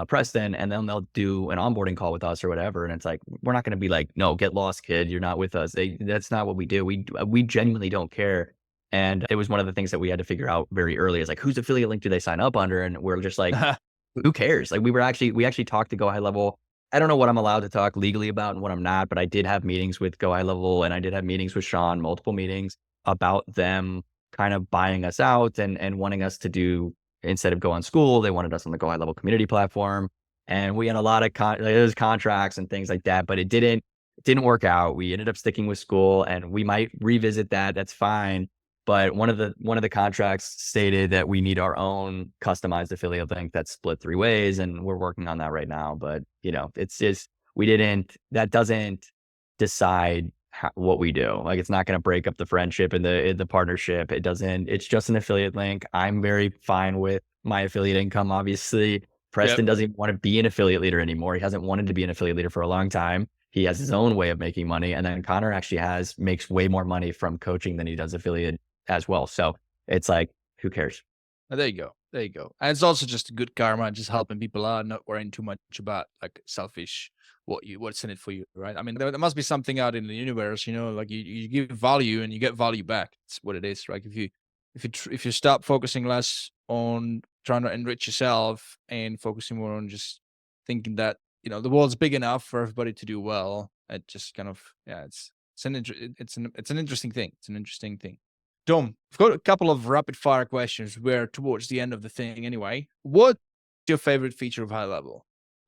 S2: Preston, and then they'll do an onboarding call with us or whatever. And it's like, we're not going to be like, no, get lost, kid. You're not with us. That's not what we do. We genuinely don't care. And it was one of the things that we had to figure out very early, is like, whose affiliate link do they sign up under? And we're just like, who cares? Like, we actually talked to Go High Level. I don't know what I'm allowed to talk legally about and what I'm not, but I did have meetings with Go High Level, and I did have meetings with Sean, multiple meetings about them kind of buying us out and wanting us to do, instead of Go on School, they wanted us on the Go High Level community platform. And we had a lot of there's contracts and things like that, but it didn't work out. We ended up sticking with School, and we might revisit that. That's fine. But one of the contracts stated that we need our own customized affiliate link that's split 3 ways, and we're working on that right now. But it's just, that doesn't decide what we do. Like, it's not going to break up the friendship and the partnership. It's just an affiliate link. I'm very fine with my affiliate income. Obviously, Preston doesn't even want to be an affiliate leader anymore. He hasn't wanted to be an affiliate leader for a long time. He has his own way of making money. And then Connor actually makes way more money from coaching than he does affiliate as well. So it's like, who cares?
S1: there you go. There you go. And it's also just good karma, just helping people out, not worrying too much about like selfish what's in it for you, right? I mean, there must be something out in the universe, like you give value and you get value back. It's what it is, right? If you stop focusing less on trying to enrich yourself and focusing more on just thinking that the world's big enough for everybody to do well. It just kind of it's an interesting thing. It's an interesting thing. Dom, I've got a couple of rapid fire questions. We're towards the end of the thing anyway. What's your favorite feature of HighLevel?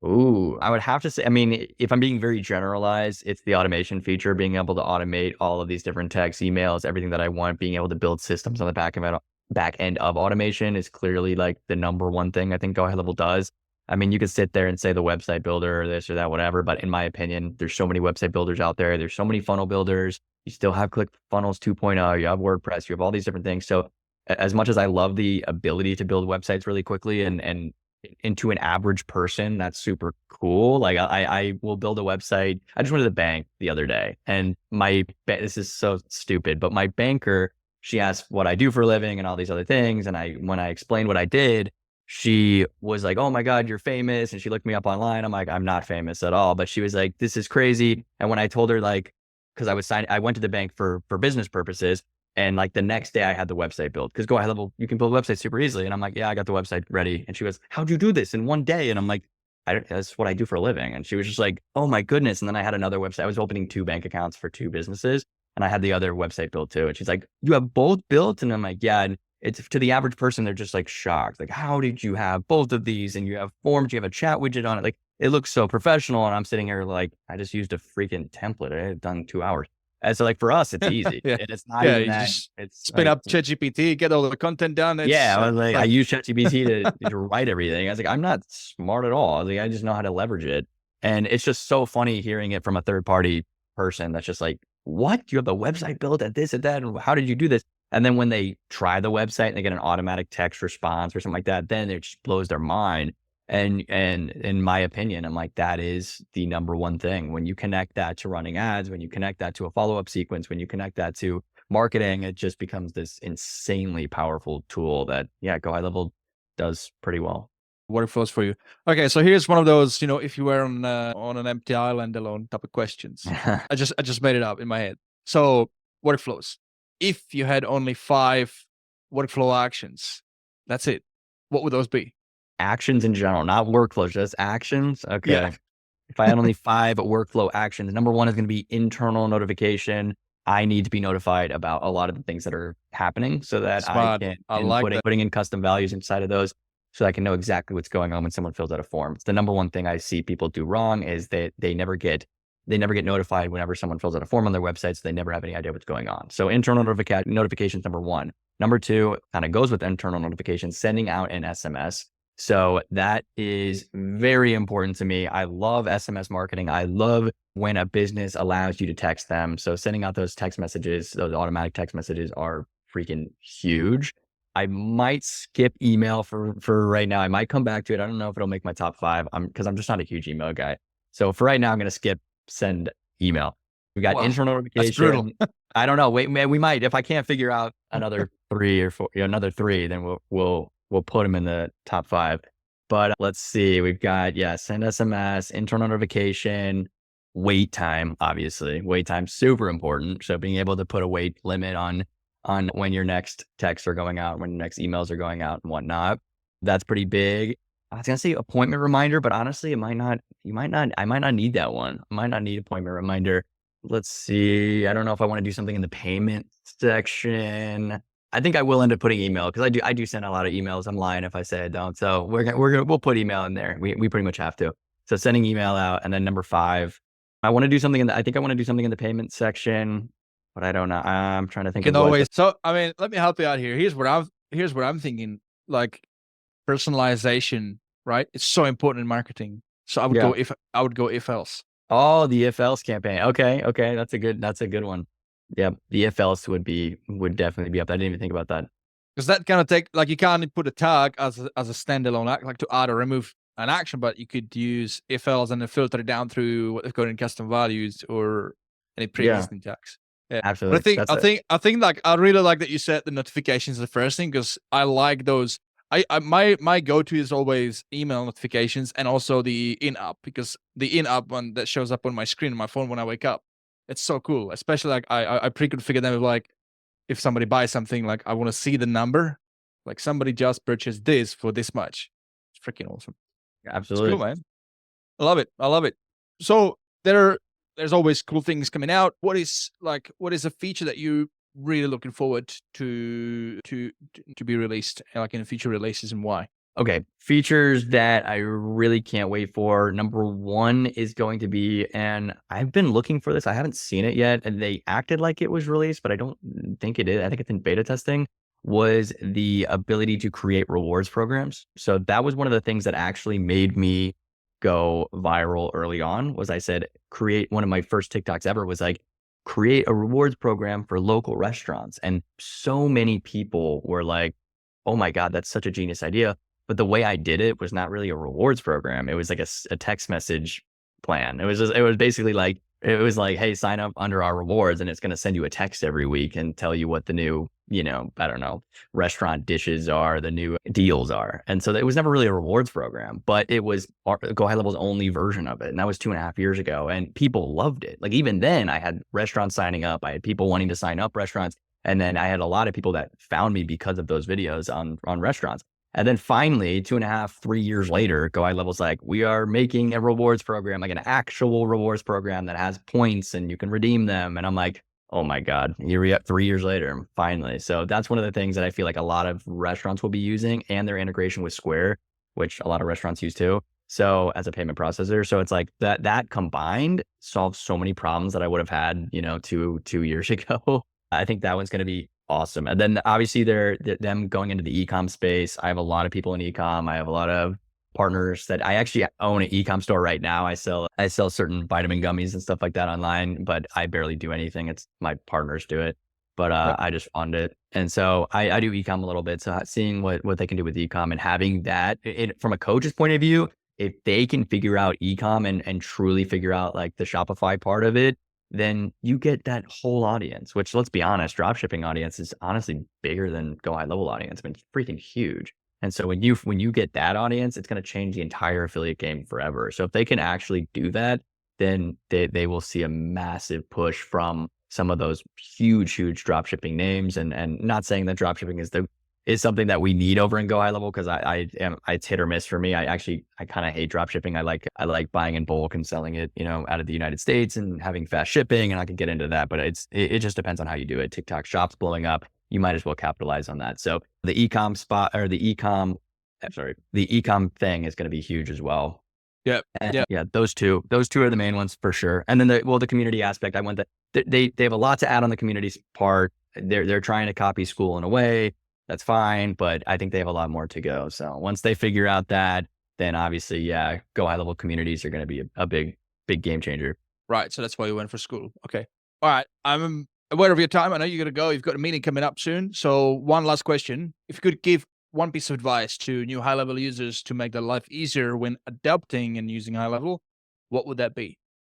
S2: Ooh, I would have to say, I mean, if I'm being very generalized, it's the automation feature, being able to automate all of these different texts, emails, everything that I want, being able to build systems on the back end of automation is clearly like the number one thing I think Go High Level does. I mean, you could sit there and say the website builder or this or that, whatever, but in my opinion, there's so many website builders out there. There's so many funnel builders. You still have ClickFunnels 2.0, you have WordPress, you have all these different things. So as much as I love the ability to build websites really quickly and into an average person, that's super cool. Like I will build a website. I just went to the bank the other day and this is so stupid, but my banker, she asked what I do for a living and all these other things. And when I explained what I did, she was like, "Oh my God, you're famous." And she looked me up online. I'm like, "I'm not famous at all." But she was like, "This is crazy." And when I told her, like, cause I went to the bank for business purposes. And like the next day I had the website built, because Go High Level, you can build websites super easily. And I'm like, "Yeah, I got the website ready." And she goes, "How'd you do this in one day?" And I'm like, "That's what I do for a living." And she was just like, "Oh my goodness." And then I had another website. I was opening 2 bank accounts for 2 businesses and I had the other website built too. And she's like, "You have both built?" And I'm like, "Yeah." And it's to the average person, they're just like shocked. Like, "How did you have both of these? And you have forms, you have a chat widget on it. Like, it looks so professional." And I'm sitting here like, I just used a freaking template. I had done 2 hours. And so like for us, it's easy.
S1: Yeah.
S2: And it's not
S1: Yeah,
S2: even
S1: you
S2: that.
S1: just
S2: It's
S1: spin
S2: like,
S1: up ChatGPT, get all the content done.
S2: yeah,
S1: It's
S2: I was like, I
S1: like
S2: use ChatGPT to write everything. I was like, I'm not smart at all. I was like, I just know how to leverage it. And it's just so funny hearing it from a third party person that's just like, "What? You have a website built at this and that? And how did you do this?" And then when they try the website and they get an automatic text response or something like that, then it just blows their mind. And in my opinion, I'm like, that is the number one thing. When you connect that to running ads, when you connect that to a follow-up sequence, when you connect that to marketing, it just becomes this insanely powerful tool that, yeah, Go High Level does pretty well.
S1: workflows for you. Okay, so here's one of those, if you were on an empty island alone type of questions. I just made it up in my head. So workflows. If you had only 5 workflow actions, that's it. What would those be?
S2: Actions in general, not workflows, just actions.
S1: Yeah,
S2: Okay. If I had only 5 workflow actions, number 1 is going to be internal notification. I need to be notified about a lot of the things that are happening so that I
S1: smart.
S2: can,
S1: I
S2: and
S1: like that.
S2: putting in custom values inside of those so I can know exactly what's going on when someone fills out a form. It's the number one thing I see people do wrong is that they never get notified whenever someone fills out a form on their website. So they never have any idea what's going on. So internal notifications, number 1. Number 2 kind of goes with internal notifications, sending out an SMS. So that is very important to me. I love SMS marketing. I love when a business allows you to text them. So sending out those text messages, those automatic text messages are freaking huge. I might skip email for right now. I might come back to it. I don't know if it'll make my top 5. Because I'm just not a huge email guy. So for right now, I'm going to skip send email. We got
S1: Wow,
S2: internal
S1: that's brutal.
S2: notification. I don't know. Wait, man, we might. If I can't figure out another 3 or 4, another 3, then we'll put them in the top 5. But let's see. We've got, yeah, send SMS, internal notification, wait time. Obviously, wait time super important. So being able to put a wait limit on when your next texts are going out, when your next emails are going out, and whatnot. That's pretty big. I was gonna say appointment reminder, but honestly, it might not. I might not need that one. I might not need appointment reminder. Let's see. I don't know if I want to do something in the payment section. I think I will end up putting email because I do send a lot of emails. I'm lying if I say I don't. So we'll put email in there. We pretty much have to. So sending email out, and then number 5, I want to do something I think I want to do something in the payment section, but I don't know. I'm trying to
S1: You
S2: think of
S1: can
S2: what.
S1: always. So I mean, let me help you out here. Here's what I'm thinking. Like personalization, right? It's so important in marketing. So
S2: Yeah.
S1: I would go if else.
S2: Oh, the if else campaign. Okay. That's a good one. Yep. The if else would definitely be up. I didn't even think about that.
S1: Because that kind of take like you can't put a tag as a standalone act like to add or remove an action, but you could use if else and then filter it down through what they've got in custom values or any
S2: Yeah,
S1: pre-existing tags. Yeah. But I
S2: absolutely.
S1: think
S2: That's
S1: I
S2: it.
S1: think I think like I really like that you set the notifications the first thing because I like those. My go-to is always email notifications and also the in-app because the in-app one that shows up on my screen on my phone when I wake up. It's so cool. Especially like I pre-configure them with like if somebody buys something, like I want to see the number, like somebody just purchased this for this much. It's freaking awesome. It's cool,
S2: Absolutely.
S1: man. I love it. I love it. So there's always cool things coming out. What is a feature that you really looking forward to be released, like in future releases, and why?
S2: Okay, features that I really can't wait for. Number one is going to be, and I've been looking for this. I haven't seen it yet, and they acted like it was released, but I don't think it is. I think it's in beta testing. Was the ability to create rewards programs. So that was one of the things that actually made me go viral early on. Was I said create one of my first TikToks ever was like create a rewards program for local restaurants, and so many people were like, "Oh my god, that's such a genius idea." But the way I did it was not really a rewards program. It was like a text message plan. It was basically like, it was like, "Hey, sign up under our rewards, and it's gonna send you a text every week and tell you what the new, I don't know, restaurant dishes are, the new deals are." And so it was never really a rewards program, but it was Go High Level's only version of it. And that was 2.5 years ago. And people loved it. Like even then I had restaurants signing up. I had people wanting to sign up restaurants. And then I had a lot of people that found me because of those videos on restaurants. And then finally, 2.5, 3 years later, Go High Level's like, we are making a rewards program, like an actual rewards program that has points and you can redeem them. And I'm like, oh my God, here we are 3 years later, finally. So that's one of the things that I feel like a lot of restaurants will be using, and their integration with Square, which a lot of restaurants use too. So as a payment processor, so it's like that combined solves so many problems that I would have had, 2 years ago. I think that one's going to be awesome. And then obviously them going into the e-com space. I have a lot of people in e-com. I have a lot of partners that I actually own an e-com store right now. I sell certain vitamin gummies and stuff like that online, but I barely do anything. It's my partners do it, but
S1: Yep.
S2: I just fund it. And so I do e-com a little bit. So seeing what they can do with e-com and having that from a coach's point of view, if they can figure out e-com and truly figure out like the Shopify part of it, then you get that whole audience, which, let's be honest, dropshipping audience is honestly bigger than Go High Level audience. I mean, it's freaking huge. And so when you get that audience, it's going to change the entire affiliate game forever. So if they can actually do that, then they will see a massive push from some of those huge dropshipping names. And not saying that dropshipping is something that we need over in Go High Level, because it's hit or miss for me. I kind of hate drop shipping. I like buying in bulk and selling it, out of the United States and having fast shipping, and I can get into that, but it just depends on how you do it. TikTok Shop's blowing up. You might as well capitalize on that. So the e-com thing is going to be huge as well.
S1: Yeah.
S2: And
S1: Yeah.
S2: yeah, those two are the main ones for sure. And then the community aspect, they have a lot to add on the community's part. They're trying to copy School in a way. That's fine, but I think they have a lot more to go. So once they figure out that, then obviously, yeah, Go High Level communities are going to be a big game changer.
S1: Right. So that's why you went for school. Okay. All right. I'm aware of your time. I know you're gonna go. You've got a meeting coming up soon. So one last question: if you could give one piece of advice to new high level users to make their life easier when adopting and using high level, what would that be?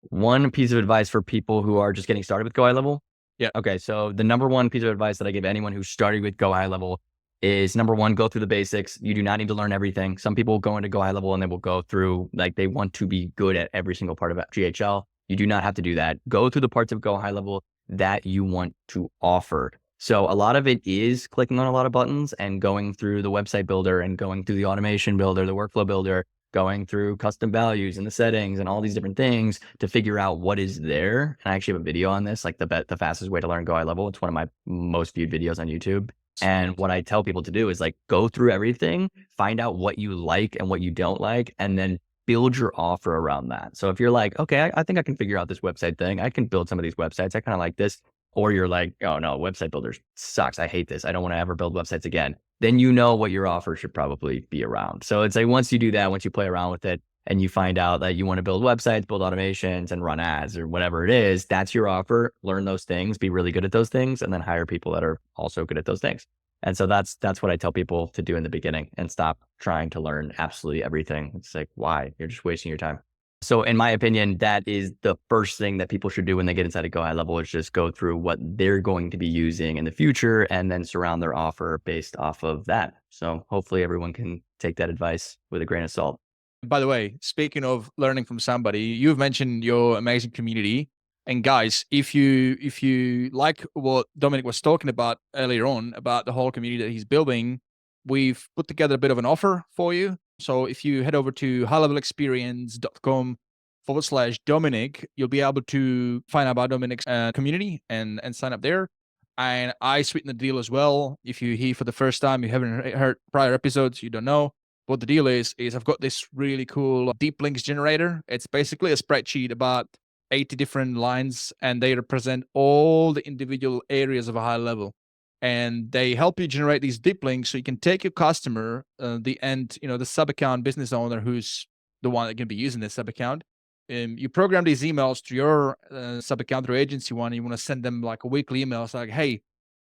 S2: One piece of advice for people who are just getting started with Go High Level.
S1: Yeah.
S2: Okay, so the number one piece of advice that I give anyone who's starting with Go High Level is, number one, go through the basics. You do not need to learn everything. Some people go into Go High Level and they will go through, like, they want to be good at every single part of GHL. You do not have to do that. Go through the parts of Go High Level that you want to offer. So a lot of it is clicking on a lot of buttons and going through the website builder and going through the automation builder, the workflow builder, going through custom values and the settings and all these different things to figure out what is there. And I actually have a video on this, like the fastest way to learn Go High Level. It's one of my most viewed videos on YouTube. And what I tell people to do is like, go through everything, find out what you like and what you don't like, and then build your offer around that. So if you're like, okay, I think I can figure out this website thing. I can build some of these websites. I kind of like this. Or you're like, oh no, website builder sucks. I hate this. I don't want to ever build websites again. Then you know what your offer should probably be around. So it's like, once you do that, once you play around with it and you find out that you want to build websites, build automations and run ads or whatever it is, that's your offer. Learn those things, be really good at those things, and then hire people that are also good at those things. And so that's what I tell people to do in the beginning, and stop trying to learn absolutely everything. It's like, why? You're just wasting your time. So in my opinion, that is the first thing that people should do when they get inside a Go High Level, is just go through what they're going to be using in the future and then surround their offer based off of that. So hopefully everyone can take that advice with a grain of salt.
S1: By the way, speaking of learning from somebody, you've mentioned your amazing community. And guys, if you like what Dominic was talking about earlier on about the whole community that he's building, we've put together a bit of an offer for you. So if you head over to highlevelexperience.com/Dominic, you'll be able to find out about Dominic's community and sign up there. And I sweeten the deal as well. If you're here for the first time, you haven't heard prior episodes, you don't know what the deal is I've got this really cool deep links generator. It's basically a spreadsheet about 80 different lines, and they represent all the individual areas of a high level. And they help you generate these deep links so you can take your customer, the sub account business owner who's the one that can be using this sub account. You program these emails to your sub account through agency one. And you want to send them like a weekly email. It's like, hey,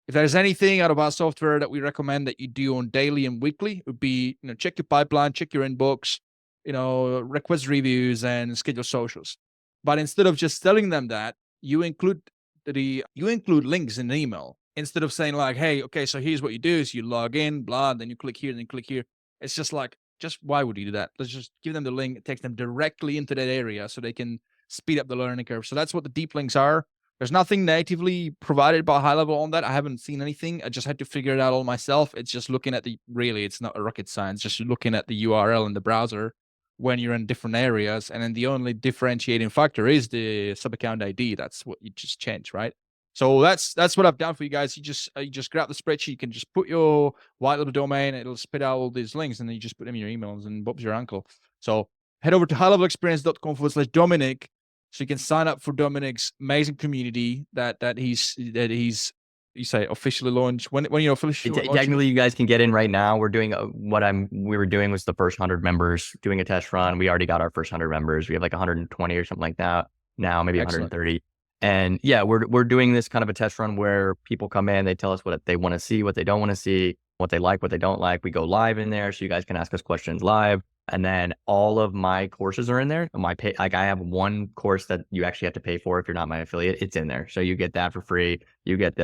S1: if there's anything out of our software that we recommend that you do on daily and weekly, it would be, check your pipeline, check your inbox, request reviews and schedule socials. But instead of just telling them that, you include links in the email. Instead of saying like, hey, okay, so here's what you do is you log in, blah, then you click here, then you click here. It's just like, why would you do that? Let's just give them the link, it takes them directly into that area so they can speed up the learning curve. So that's what the deep links are. There's nothing natively provided by HighLevel on that. I haven't seen anything. I just had to figure it out all myself. It's just looking at it's not a rocket science, just looking at the URL in the browser when you're in different areas. And then the only differentiating factor is the sub account ID. That's what you just change, right? So that's what I've done for you guys. You just grab the spreadsheet, you can just put your white little domain, it'll spit out all these links, and then you just put them in your emails, and Bob's your uncle. So head over to highlevelexperience.com/Dominic so you can sign up for Dominic's amazing community that he's you say officially launched. When you officially
S2: technically you guys can get in right now. We're doing we were doing was the first 100 members, doing a test run. We already got our first 100 members. We have like 120 or something like that now, maybe
S1: Excellent.
S2: 130. And yeah, we're doing this kind of a test run where people come in, they tell us what they want to see, what they don't want to see, what they like, what they don't like. We go live in there so you guys can ask us questions live. And then all of my courses are in there. I have one course that you actually have to pay for if you're not my affiliate. It's in there. So you get that for free. You get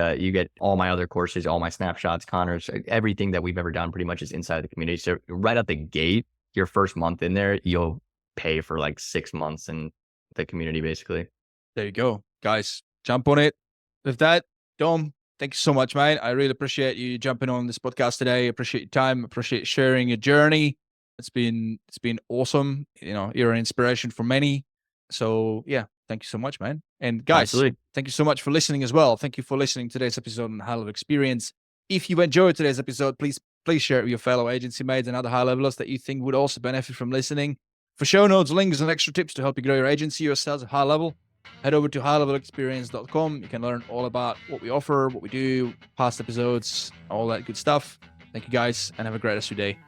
S2: all my other courses, all my snapshots, Connors, everything that we've ever done pretty much is inside the community. So right out the gate, your first month in there, you'll pay for like 6 months in the community, basically.
S1: There you go. Guys, jump on it. With that, Dom, thank you so much, mate. I really appreciate you jumping on this podcast today. Appreciate your time. Appreciate sharing your journey. It's been awesome. You're an inspiration for many. So yeah, thank you so much, man. And guys,
S2: Absolutely.
S1: Thank you so much for listening as well. Thank you for listening to today's episode on HighLevel Experience. If you enjoyed today's episode, please share it with your fellow agency mates and other high levelers that you think would also benefit from listening. For show notes, links, and extra tips to help you grow your agency or sales at high level, head over to highlevelexperience.com. You can learn all about what we offer, what we do, past episodes, all that good stuff. Thank you guys, and have a great rest of your day.